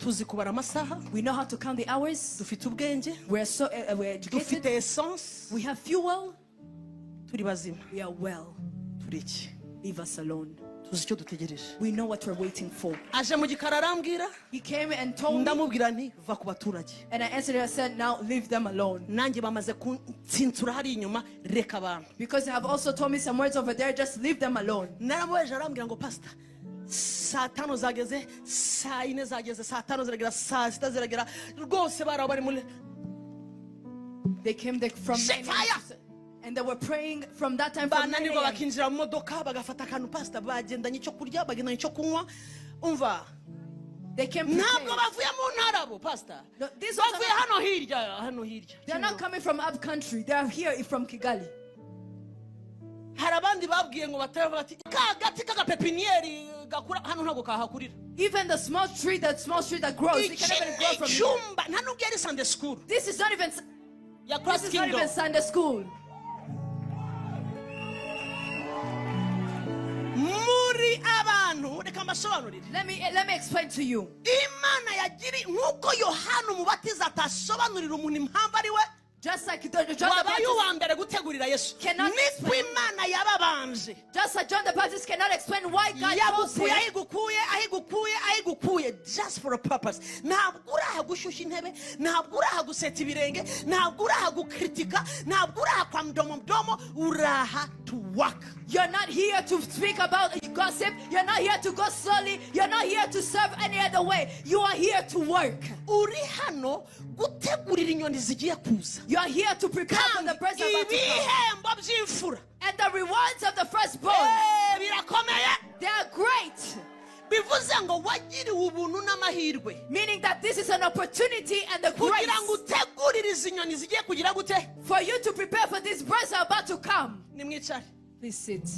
We know how to count the hours. We're educated. We have fuel. We are well. Leave us alone. We know what we're waiting for. He came and told me, and I answered and I said, now leave them alone. Because they have also told me some words over there, just leave them alone. They came there from and they were praying from that time from 9 a.m. They came to they are not coming from up country. They are here from Kigali. Even the small tree that grows, it can even grow from here. This is not even Sunday school. Let me explain to you. Just like John the Baptist cannot explain. Just like John the Baptist cannot explain why God chose him. Just for a purpose. To work. You're not here to speak about gossip. You're not here to go slowly. You're not here to serve any other way. You are here to work. You are here to prepare for the birds about to come. And the rewards of the firstborn, they are great. Meaning that this is an opportunity and a grace for you to prepare for these birds are about to come. Please sit.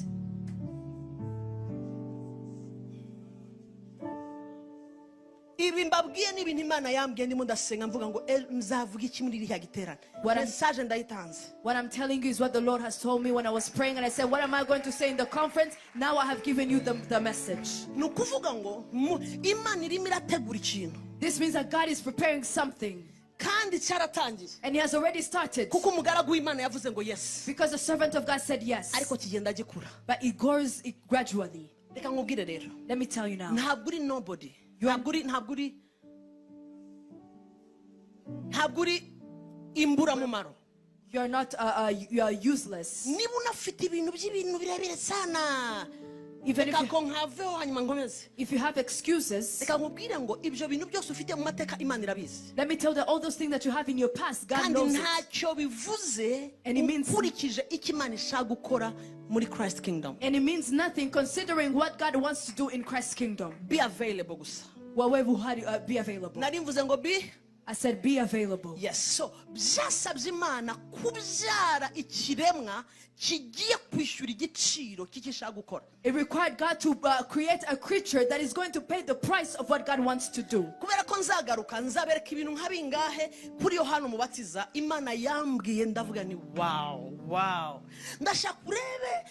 What I'm telling you is what the Lord has told me when I was praying, and I said, what am I going to say in the conference? Now I have given you the message. This means that God is preparing something. And he has already started. Because the servant of God said yes. But it grows gradually. Let me tell you now. Nobody. You are not you are useless. Even if you have excuses, let me tell you all those things that you have in your past, God knows it. And it means and it means nothing considering what God wants to do in Christ's kingdom. Be available. Be available. I said, be available. Yes, so byasabye Imana kubyara ikiremwa kigiye kwishyura igiciro kikishaka gukora. It required God to create a creature that is going to pay the price of what God wants to do. Kubera ko nzagaruka nzabereka ibintu nk'abingahe kuri Yohana Umubatiza Imana yambwiye ndavuga ni wow. Ndashaka urebe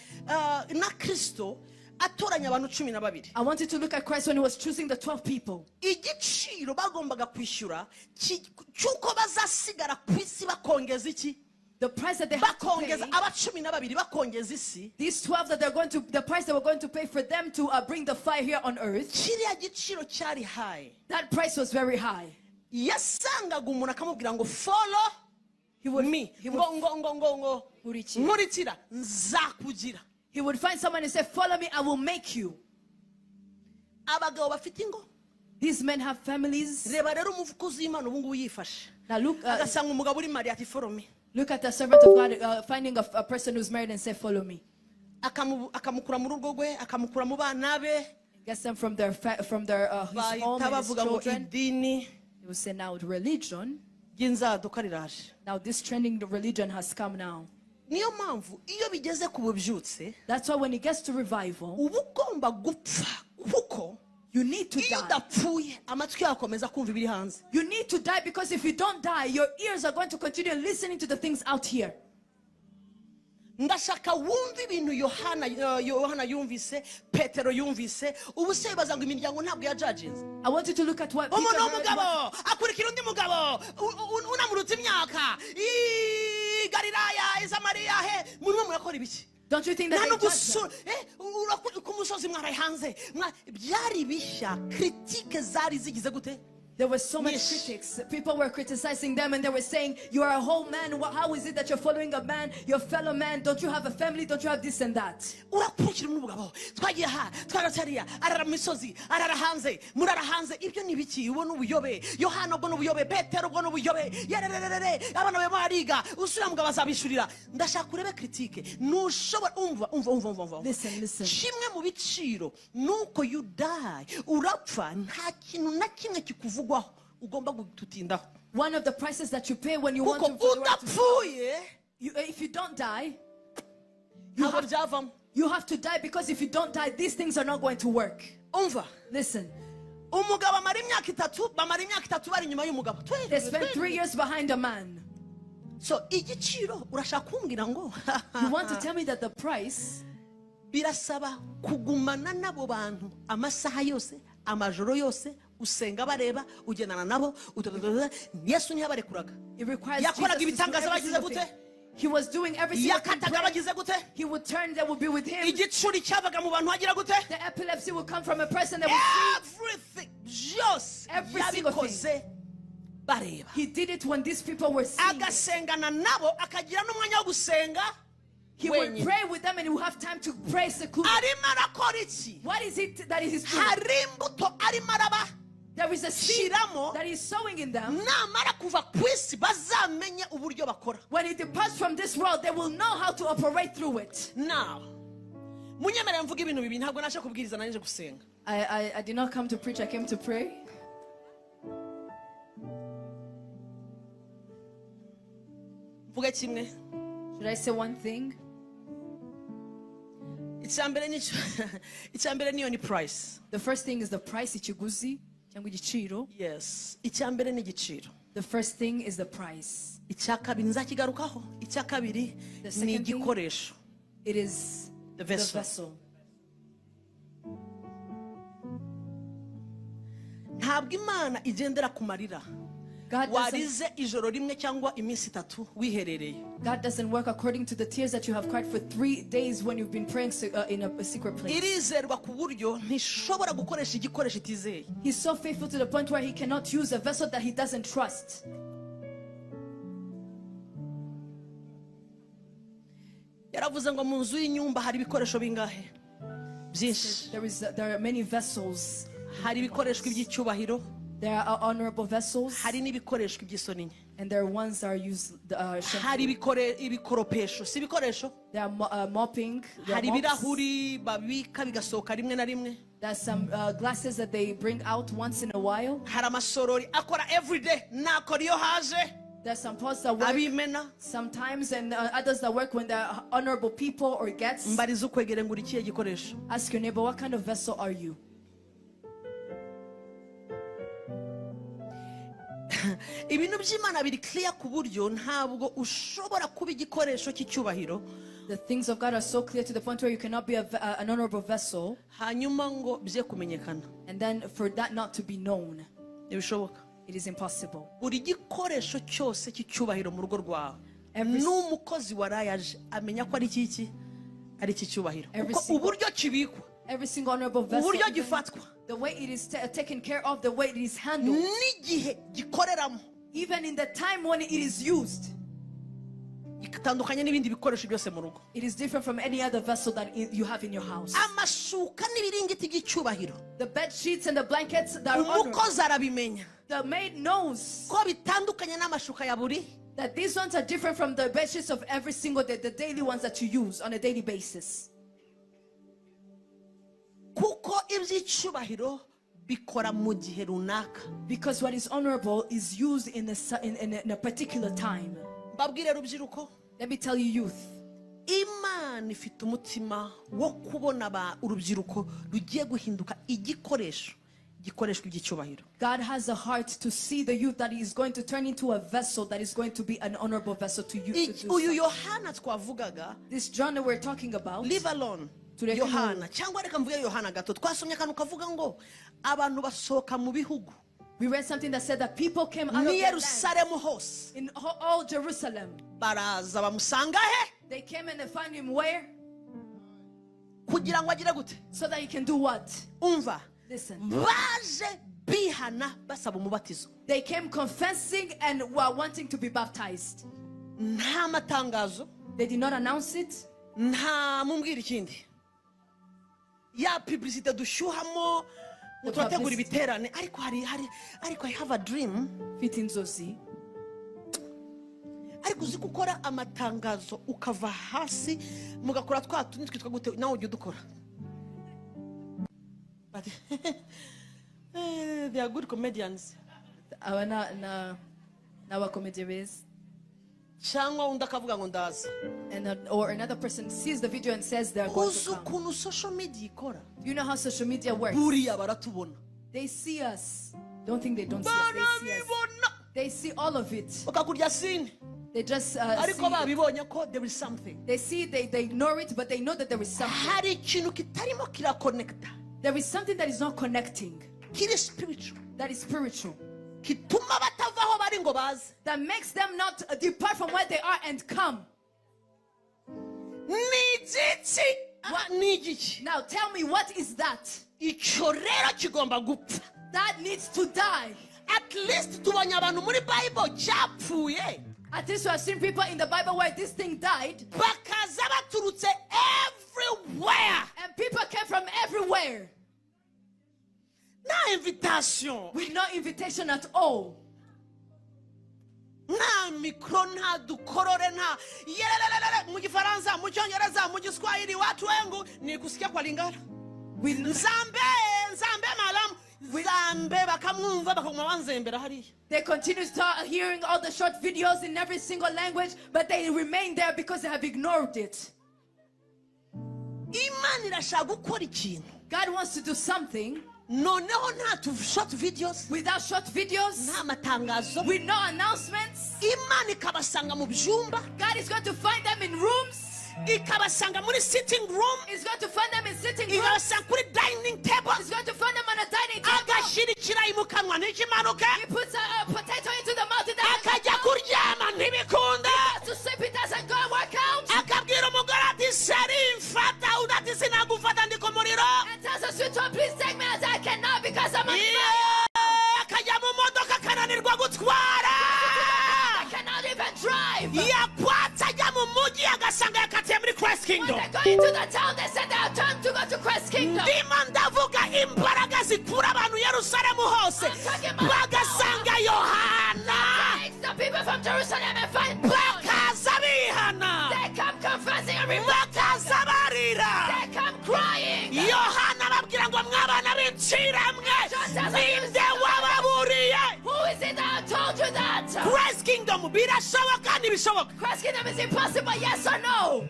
na Kristo atoranya abantu 12. I want you to look at Christ when he was choosing the 12 people. Igiciro bagombaga kwishyura cyuko bazasigara ku isi bakongeza iki? The price that they had to Bakongeza pay. aba 12 bakongeza isi. These 12 that they're going to, the price they were going to pay for them to bring the fire here on earth. Kiriya giciro cyari high. That price was very high. Yasangaga umuntu akamubwira ngo follow me. Ngo nkurikira nzakugira. He would find someone and say, follow me, I will make you. Abagabo bafite ingo. These men have families. Reba rero umuvukuzi w'Imana ubu ngubu yifashe. Now look, Agasanga umugabo uri mariya ati follow me. look at the servant of God finding a person who's married and say, follow me. Akamukura mu rugo rwe, akamukura mu bana be. Gets them from their his home and his children. Idini He will say, now religion. y'inzaduka riraje. Now this trending religion has come now. Niyo mpamvu iyo bigeze ku bubyutse That's why when it gets to revival, uba ugomba gupfa kuko you need to iyo die. udapfuye amatwi yakomeza kumva ibiri hanze. You need to die because if you don't die, your ears are going to continue listening to the things out here. Ndashaka wumva ibintu Yohana yumvise, Petero yumvise, ubu se bibaza ngo imiryango ntabwo ya judges. I want you to look at what Peter Umuntu heard. w'umugabo akurikira undi mugabo unamurutse imyaka Galilaya Samariya he murimo murakora ibiki? Don't you think that they judge them? ku musozi mwaraye hanze byari bishya critique zari zigize gute? There were so many Yes. critics. People were criticizing them and they were saying, you are a whole man. How is it that you're following a man, your fellow man? Don't you have a family? Don't you have this and that? Urakurikira umugabo twagiye ha twaratariya arara mu misozi arara hanze murara hanze ibyo ni biki ubona ubuyobe Yohana ubona ubuyobe Petero ubona ubuyobe yerererere abana be bariga usura mugabo azabishurira ndashaka urebe critique nushobora umva Listen. kimwe mu biciro nuko you die urapfa nta kintu na kimwe kikuvugwaho ugomba gututindaho. One of the prices that you pay when you want Kuko to, for the right to udapfuye if you don't die, ntabwo byavamo. you have to die, because if you don't die, these things are not going to work. Umva Listen, umugabo amara imyaka 3 bamara imyaka 3 bari inyuma y'umugabo. they spent 3 years behind a man. So igiciro urashaka kumbwira ngo You want to tell me that the price, birasaba kugumana nabo bantu amasaha yose amajoro yose usenga bareba ugendana nabo Yesu ntiyabarekuraga. it requires Yakoraga Jesus to do ibitangaza every bagize single gute? thing. He was doing every single thing. Yakataga bagize gute? He would turn, they would be with him. Igicuri cyavaga mu bantu hagira gute? The epilepsy would come from a person that would see. Everything byose Every single yabikoze bareba. He did it when these people were seeing. Agasengana nabo akagira n'umwanya wo gusenga. He would pray with them and he would have time to pray secluded. Arimo arakora iki? What is it that he is doing? Hari imbuto arimo araba. There is a seed Shiramo. that he's sowing in them. Namara kuva ku isi bazamenye uburyo bakora. When he departs from this world, they will know how to operate through it. Now, munyemerera mvuga ibintu bibi ntabwo nashe kubwiriza nanjye gusenga. I did not come to preach, I came to pray. Mvuga kimwe. Should I say one thing? Icyambere niyo ni price. The first thing is the price, ikiguzi cyangwa igiciro. Yes, icyambere ni igiciro. The first thing is the price. Icyakabiri nzakigarukaho. Icyakabiri The ni second thing, igikoresho. it is The the vessel. vessel. Ntabwo Imana igendera kumarira. Warize ijoro rimwe cyangwa iminsi 3 wiherereye. God doesn't work according to the tears that you have cried for 3 days when you've been praying in a secret place. Irizerwa ku buryo ntishobora gukoresha igikoresho itizeye. He's so faithful to the point where he cannot use a vessel that he doesn't trust. Yaravuze ngo mu nzu y'inyumba hari ibikoresho bingahe? Byinshi. There are many vessels. Hari ibikoreshwa by'icyubahiro. There are honorable vessels. Hari n'ibikoreshwa by'isoni nke. And there are ones that are used hari ibikoropesho si ibikoresho they are mopping, hari ibirahuri babika bigasohoka rimwe na rimwe there's some glasses that they bring out once in a while. hari amasorori akora everyday nakora iyo haje There's some pots that work sometimes and others that work when they're honorable people or guests. mbariza ukwegere ngo urikiye gikoresho. Ask your neighbor, what kind of vessel are you? ibintu by'Imana biri clear ku buryo ntabwo ushobora kuba igikoresho cy'icyubahiro. The things of God are so clear to the point where you cannot be an honorable vessel hanyuma ngo bye kumenyekana. And then for that not to be known. Ntibishoboka. It is impossible. Buri gikoresho cyose cy'icyubahiro mu rugo rwawe n'umukozi warayaje amenya ko ari iki ari icyubahiro kuko uburyo kibikwa every single honorable vessel uburyo gifatwa the way it is taken care of, the way it is handled, n'igihe gikoreramo, even in the time when it is used, itandukanye n'ibindi bikoresho byose mu rugo. It is different from any other vessel that you have in your house. Amashuka n'ibiringiti by'icyubahiro, the bed sheets and the blankets that are honorable, umukozi arabimenya. The maid knows ko bitandukanye n'amashuka ya buri, that these ones are different from the bed sheets of every single day, the daily ones that you use on a daily basis. Kuko iby'icyubahiro bikora mu gihe runaka. Because what is honorable is used in a particular time. Babwire rubyiruko, let me tell you, youth, Imana ifite umutima wo kubona urubyiruko rugiye guhinduka igikoresho gikoreshwa iby'icyubahiro. God has a heart to see the youth that is going to turn into a vessel that is going to be an honorable vessel to use. Uyu Yohana twavugaga, this John that we're talking about, leave alone Yohana, cyangwa reka mvuge Yohana gato, twasomye akantu kavuga ngo abantu basohoka mu bihugu. We read something that said that people came out of Yerusalemu hose, in all Jerusalem. Baraza bamusanga he? They came and they found him where? Kugira ngo agire gute? So that he can do what? Umva. Listen. Baje bihana basaba umubatizo. They came confessing and were wanting to be baptized. Nta matangazo. They did not announce it. Nta mumbwira ikindi. Ya publicité dushyuhamo turategura ibiterane ariko I have a dream. Fit inzozi. Ariko uzi gukora amatangazo ukava hasi mugakora twa tundi twitwa gute nawe ujye udukora. But they are good comedians. Abana na comedians. Cyangwa undi akavuga ngo ndaza. Or another person sees the video and says they are going to come. Ukuntu social media ikora. Do you know how social media works? Buriya baratubona. They see us. Don't think they don't see us. They see us. They see all of it. Bakakurya scene. They just ariko babibonye ko there is something. They see, they ignore it, but they know that there is something. Hari ikintu kitarimo kiraconnecta. There is something that is not connecting. Kiri spiritual. That is spiritual. Kituma batavaho bari ngo baze. That makes them not depart from where they are and come. Now tell me, what is that? Icyo rero kigomba gupfa. That needs to die. At least tubonye abantu muri Bible cyapfuye. At least we have seen people in the Bible where this thing died. Bakaza baturutse everywhere. And people came from everywhere. No invitation. With no invitation at all. Nta mikro nta dukorore nta mu Gifaransa mu Cyongereza mu Giswahili watu wengu ni kusikia kwa Lingala. Nzambe malam Nzambe bakamwumva bakamwa banzembera hariya. They continue to start hearing all the short videos in every single language, but they remain there because they have ignored it. Imana irashaka gukora ikintu. God wants to do something. Noneho nta short videos. Without short videos. Nta matangazo. With no announcements. Imana ikabasanga mu byumba. God is going to find them in rooms. Ikabasanga muri sitting room. He's going to find them in sitting rooms. Ikabasanga kuri dining table. He's going to find them on a dining table. Agashirikira imukanwa n'ikimanuka. He puts a potato into the mouth. Akajya kuryama ntibikunda. To sleep, he doesn't go and work out. Akabwira umugore ati sari mfata udati sinagufata ndi ku muriro. And tells us, sweetheart, please take me as I cannot because I'm on fire. Akajya mu modoka akananirwa gutwara. I cannot even drive. Yakwatse ajya mu mujyi agasanga yakatiye muri Christ Kingdom. When they go into the town, they said they are turned to go to Christ Kingdom. Ndimo ndavuga imbaraga zikura abantu Yerusalemu hose bagasanga Yohana. The people Jerusalem and find blood. bakaza bihana, They come confessing and repenting. bakaza barira. They come crying. Yohana ababwira ngo mwabana b'incira mwe, ninde wababuriye? Who is it that told you that? Christ Kingdom birashoboka ntibishoboka? Christ Kingdom is impossible, yes or no?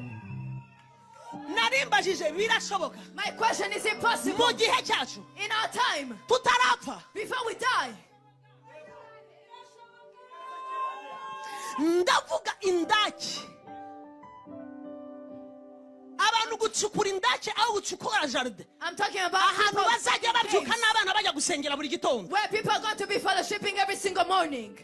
Narimbajije birashoboka My question is impossible. mu gihe cyacu In our time, tutarapfa. before we die. Ndavuga indaki, abantu gucukura indaki aho gucukura jaride, I'm talking about ahantu people bazajya babyuka caves, n'abana bajya gusengera buri gitondo. where people are going to be fellowshipping every single morning.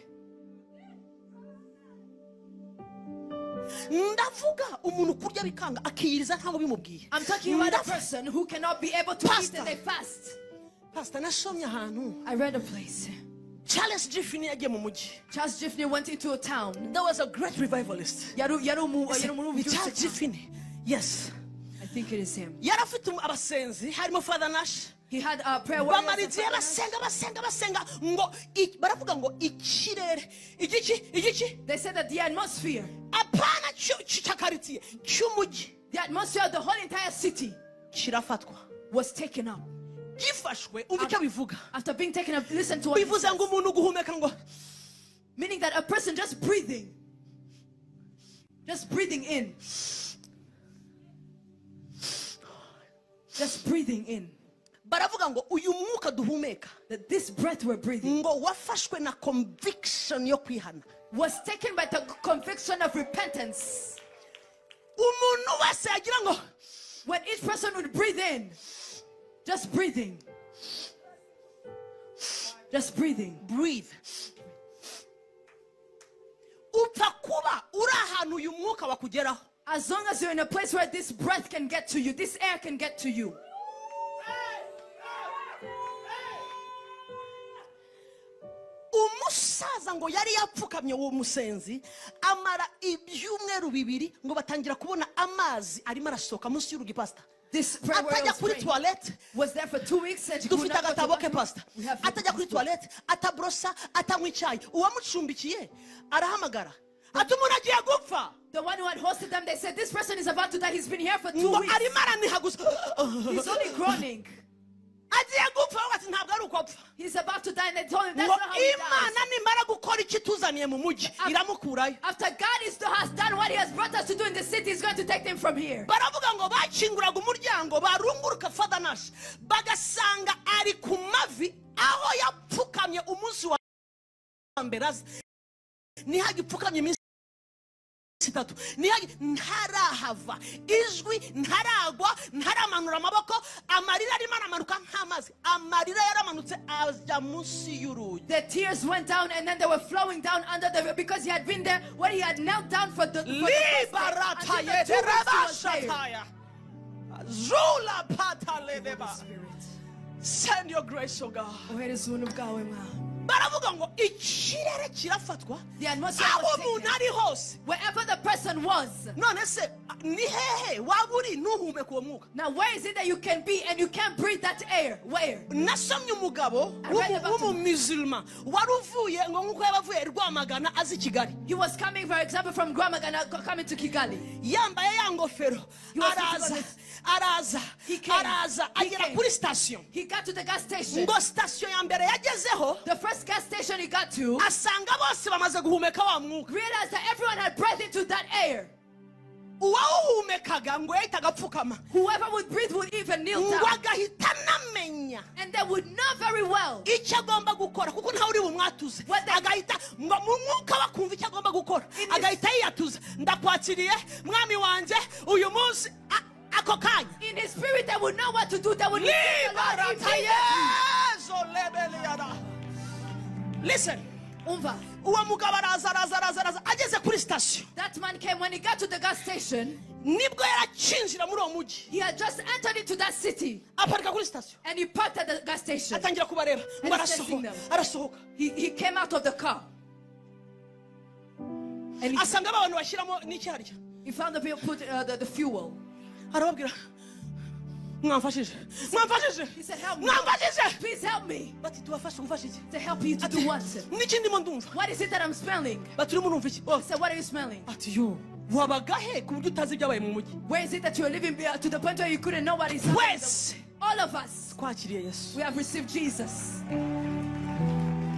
Ndavuga umuntu kurya bikanga akiyiriza ntabwo bimubwiye. I'm talking about a person who cannot be able to eat Pastor. and they fast. Pastor, nasomye ahantu I read a place. Charles Jiffany yagiye mu mujyi. Charles Jiffany went into a town. There was a great revivalist. Charles Jiffany, yes. I think it is him. Yari afite abasenzi harimo Father Nash. He had a prayer warriors. Bamara igihe basenga ngo baravuga ngo ikirere igiki They said that the atmosphere, apana cy'akaritiye cy'umujyi the atmosphere of the whole entire city kirafatwa, was taken up. gifashwe. Umva icyo bivuga. After being taken up, listen to what it Bivuze says. ngo umuntu guhumeka ngo, Meaning that a person just breathing in, just breathing in, baravuga ngo uyu mwuka duhumeka that this breath we're breathing ngo wafashwe na conviction yo kwihana. was taken by the conviction of repentance. Umuntu wese yagira ngo When each person would breathe in, just breathing, breathe. Upfa kuba uri ahantu uyu mwuka wakugeraho. as long as you're in a place where this breath can get to you, this air can get to you. Umusaza ngo yari yapfukamye uwo musenzi amara ibyumweru bibiri ngo batangira kubona amazi arimo arasohoka munsi y'urugi. Pastor, This prayer warrior atajya kuri toilette, was there for 2 weeks. Said he could dufite not go to the agatabo ke bathroom. pastor, We have atajya kuri toilette, atabrosa, atanywa icyayi. Uwamucumbikiye arahamagara ati umuntu agiye gupfa. The one who had hosted them, they said, this person is about to die. He's been here for 2 Ngo weeks. arimo araniha gusa. He's only groaning. Agiye gupfa ati ntabwo ari uko apfa. He's about to die, and they told him that's Ngo not how he Imana dies. nimara gukora ikituzaniye mu mujyi iramukurayo. After God has done what he has brought us to do in the city, he's going to take them from here. Baravuga ngo bakinguraga umuryango barunguruka Father Nash bagasanga ari ku mavi aho yapfukamye umunsi wa mbere aza. Ntihagipfukamye iminsi itatu, ntarahava ijwi, ntaragwa, ntaramanura amaboko, amarira arimo aramanuka nk'amazi. Amarira yaramanutse ajya munsi y'urugi. The tears went down and then they were flowing down under the, because he had been there where he had knelt down for the first day, until the 2 weeks he was there. Zula pata ledeba. Spirit. Send your grace, oh God. Uhereza ubuntu bwawe, Mana. Baravuga ngo ikirere kirafatwa The atmosphere aho was umuntu taken. ari hose. Wherever the person was. None se ni hehe waba uri ntuhumeka uwo mwuka? Now where is it that you can be and you can't breathe that air? Where? Nasomye umugabo w'umumusulman wari uvuye ngo nk'uko yabavuye Rwamagana azi i Kigali. He was coming, for example, from Rwamagana, coming to Kigali. Yambaye ya ngofero araza He came. agera kuri station. He got to the gas station. Ngo station ya mbere yagezeho The first gas station he got to, asanga bose bamaze guhumeka wa mwuka. realized that everyone had breathed into that air. Uwawuhumekaga ngo yahitaga apfukama. Whoever would breathe would even kneel Ngo down. agahita anamenya And they would know very well. icyo agomba gukora kuko ntawe uri bumwatuze. What they- Agahita ngo mu mwuka bakumva icyo agomba gukora. In this- Agahita yiyatuza. Ndakwakiriye mwami wanjye uyu munsi ako kanya. In his spirit, they would know what to do. They would receive the Lord immediately. Listen, Umva. uwo mugabo araza ageze kuri station. That man came when he got to the gas station. Nibwo yaracinjira muri uwo mujyi. He had just entered into that city Aparika kuri station. and he parked at the gas station. Atangira kubareba ngo And he's testing them. arasohoka. He came out of the car and Asanga abantu bashyiramo n'iki harya. he found the people put the fuel. Arababwira mwamfashije He said, help me. mwamfashije Please help me. bati tubafashe umfashe iki To help you to do what? n'iki ndimo ndumva What is it that I'm smelling? bati urimo urumva iki He said, what are you smelling? ati yo wabagahe ku buryo utazi ibyabaye mu mujyi Where is it that you're living to the point where you couldn't know what is happening? wese All of us, twakiriye yesu we have received Jesus.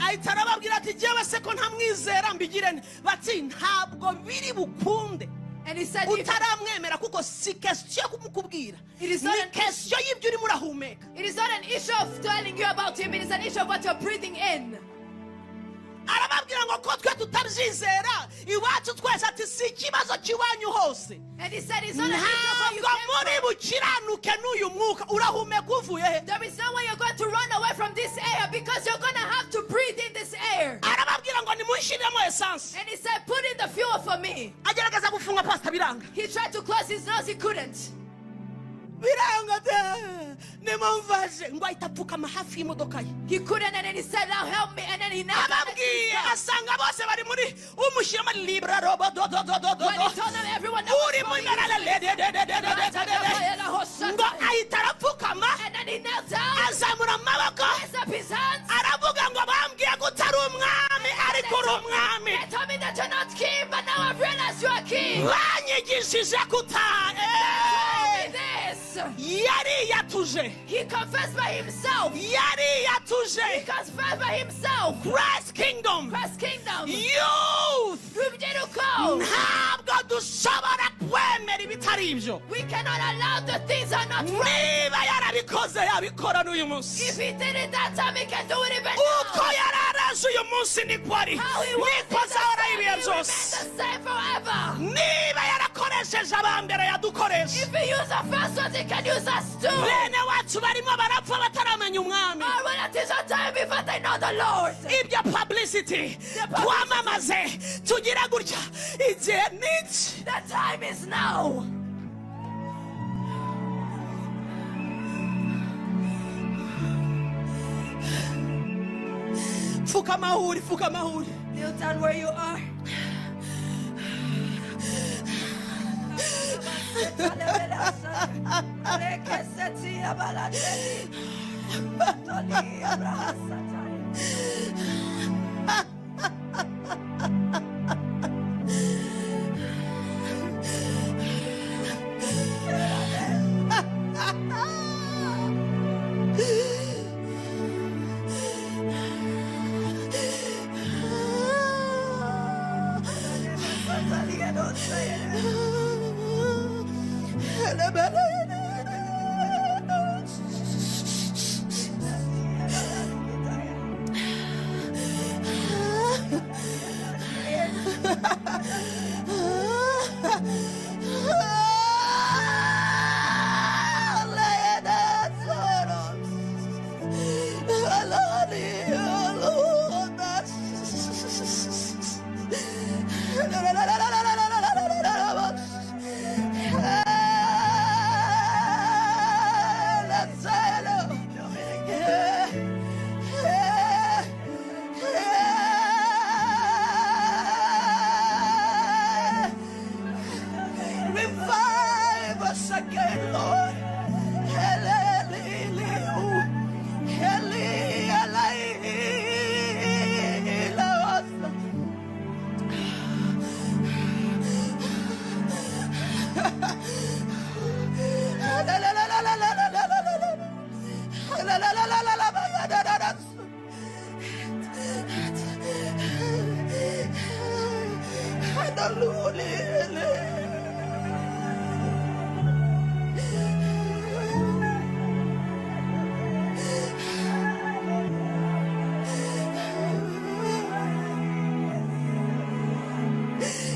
ahita arababwira ati jyewe se ko ntamwizera mbigirene bati ntabwo biri bukunde And he said, if utaramwemera kuko si question yo kumukubwira It is ni not an- question y'ibyo urimo urahumeka it is not an issue of telling you about him, it is an issue of what you're breathing in. arababwira ngo ko twe tutabyizera iwacu twese ati si ikibazo cy'iwanyu hose And he said, it's not an issue of where you ntabwo came muri from. bukiranuke n'uyu mwuka urahumeka uvuye he There is no way you're going to run away from this air because you're going to have to breathe in this air. arababwira ngo nimunshyiremo esanse And he said, put in the fuel for me. agerageza gufunga pasita biranga He tried to close his nose, he couldn't. biranga nimumfashe ngo ahita apfukama hafi y'imodoka ye He couldn't, and then he said, now help me. And then he knelt down and ababwiye he asanga bose bari muri umushyiramo libra robo when he told them everyone that uri was muri falling, ngo ahita arapfukama and then he knelt down, azamura amaboko raised up his hands. aravuga ngo bambwiye ko utari umwami ariko uri umwami They told me that you're not king, but now I've realized you are king. banyigishije kuta Tell me this. yari yatuje He confessed by himself. yari He yatuje confessed by himself. Christ kingdom Christ kingdom. youth Rubyiruko. ntabwo dushobora kwemera ibitari ibyo We cannot allow the things that are not right. niba yarabikoze yabikora n'uyu munsi If he did it that time, he can do it even uko now. yari araje uyu munsi niko ari How he was niko azahora ibihe the byose same forever. niba yarakoresheje abambere yadukoresha If he used the first ones, he can use us too. bene wacu barimo barapfa bataramenya umwami Our relatives are dying before they know the Lord. ibyo publicity twamamaze tugira gutya igihe n'iki The time is now. fuka amahuri Kneel down where you are. Revive us again, Lord.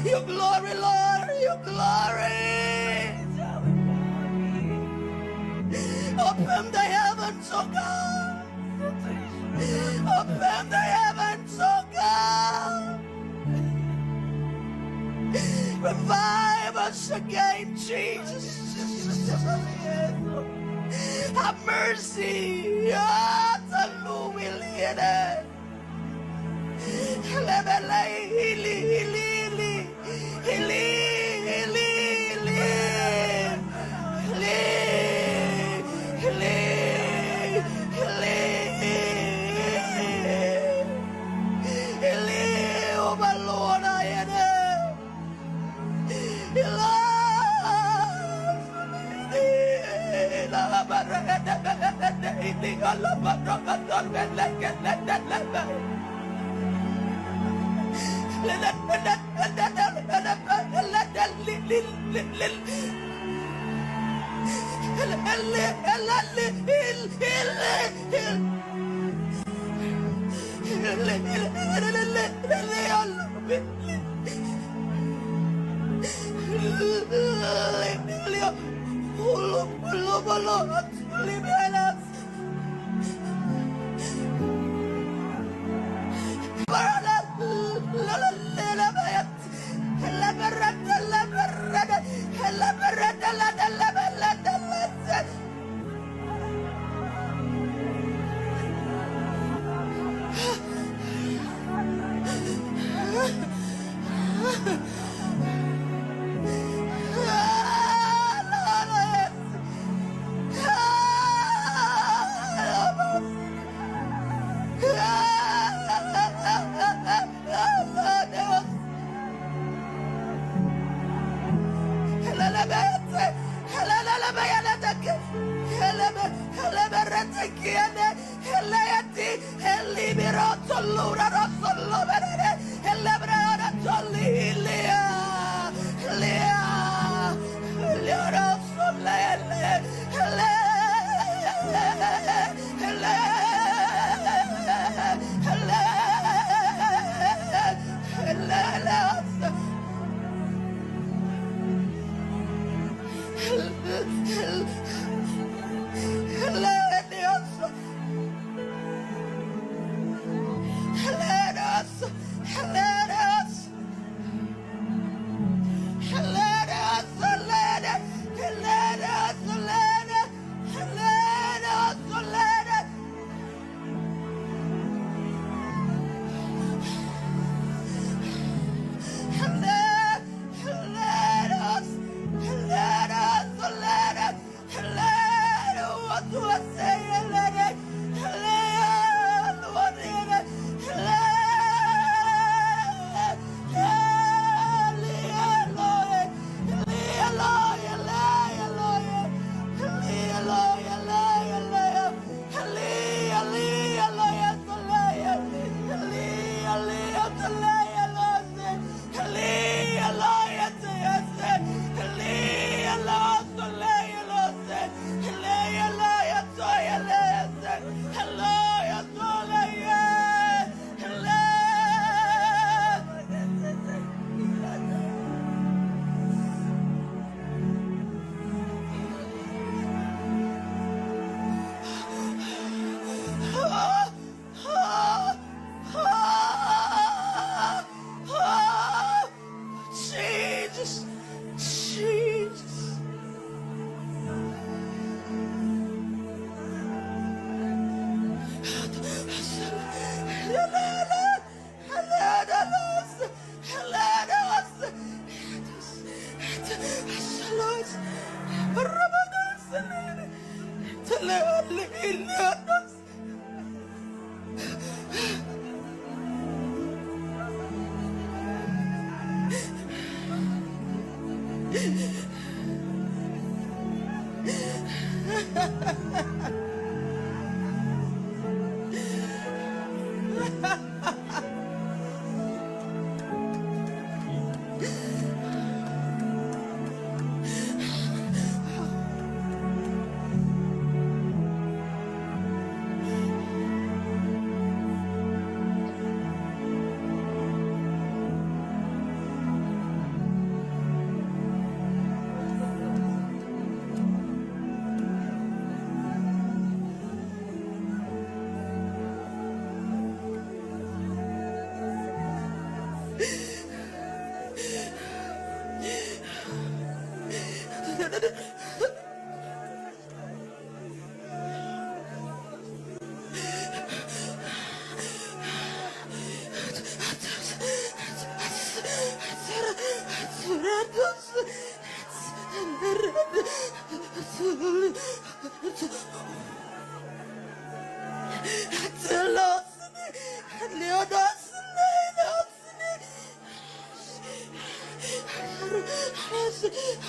Your glory, Lord, your glory. Open the heavens, oh God. Open the heavens, oh God. Revive us again, Jesus. Have mercy. Hallelujah.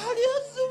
Adiós.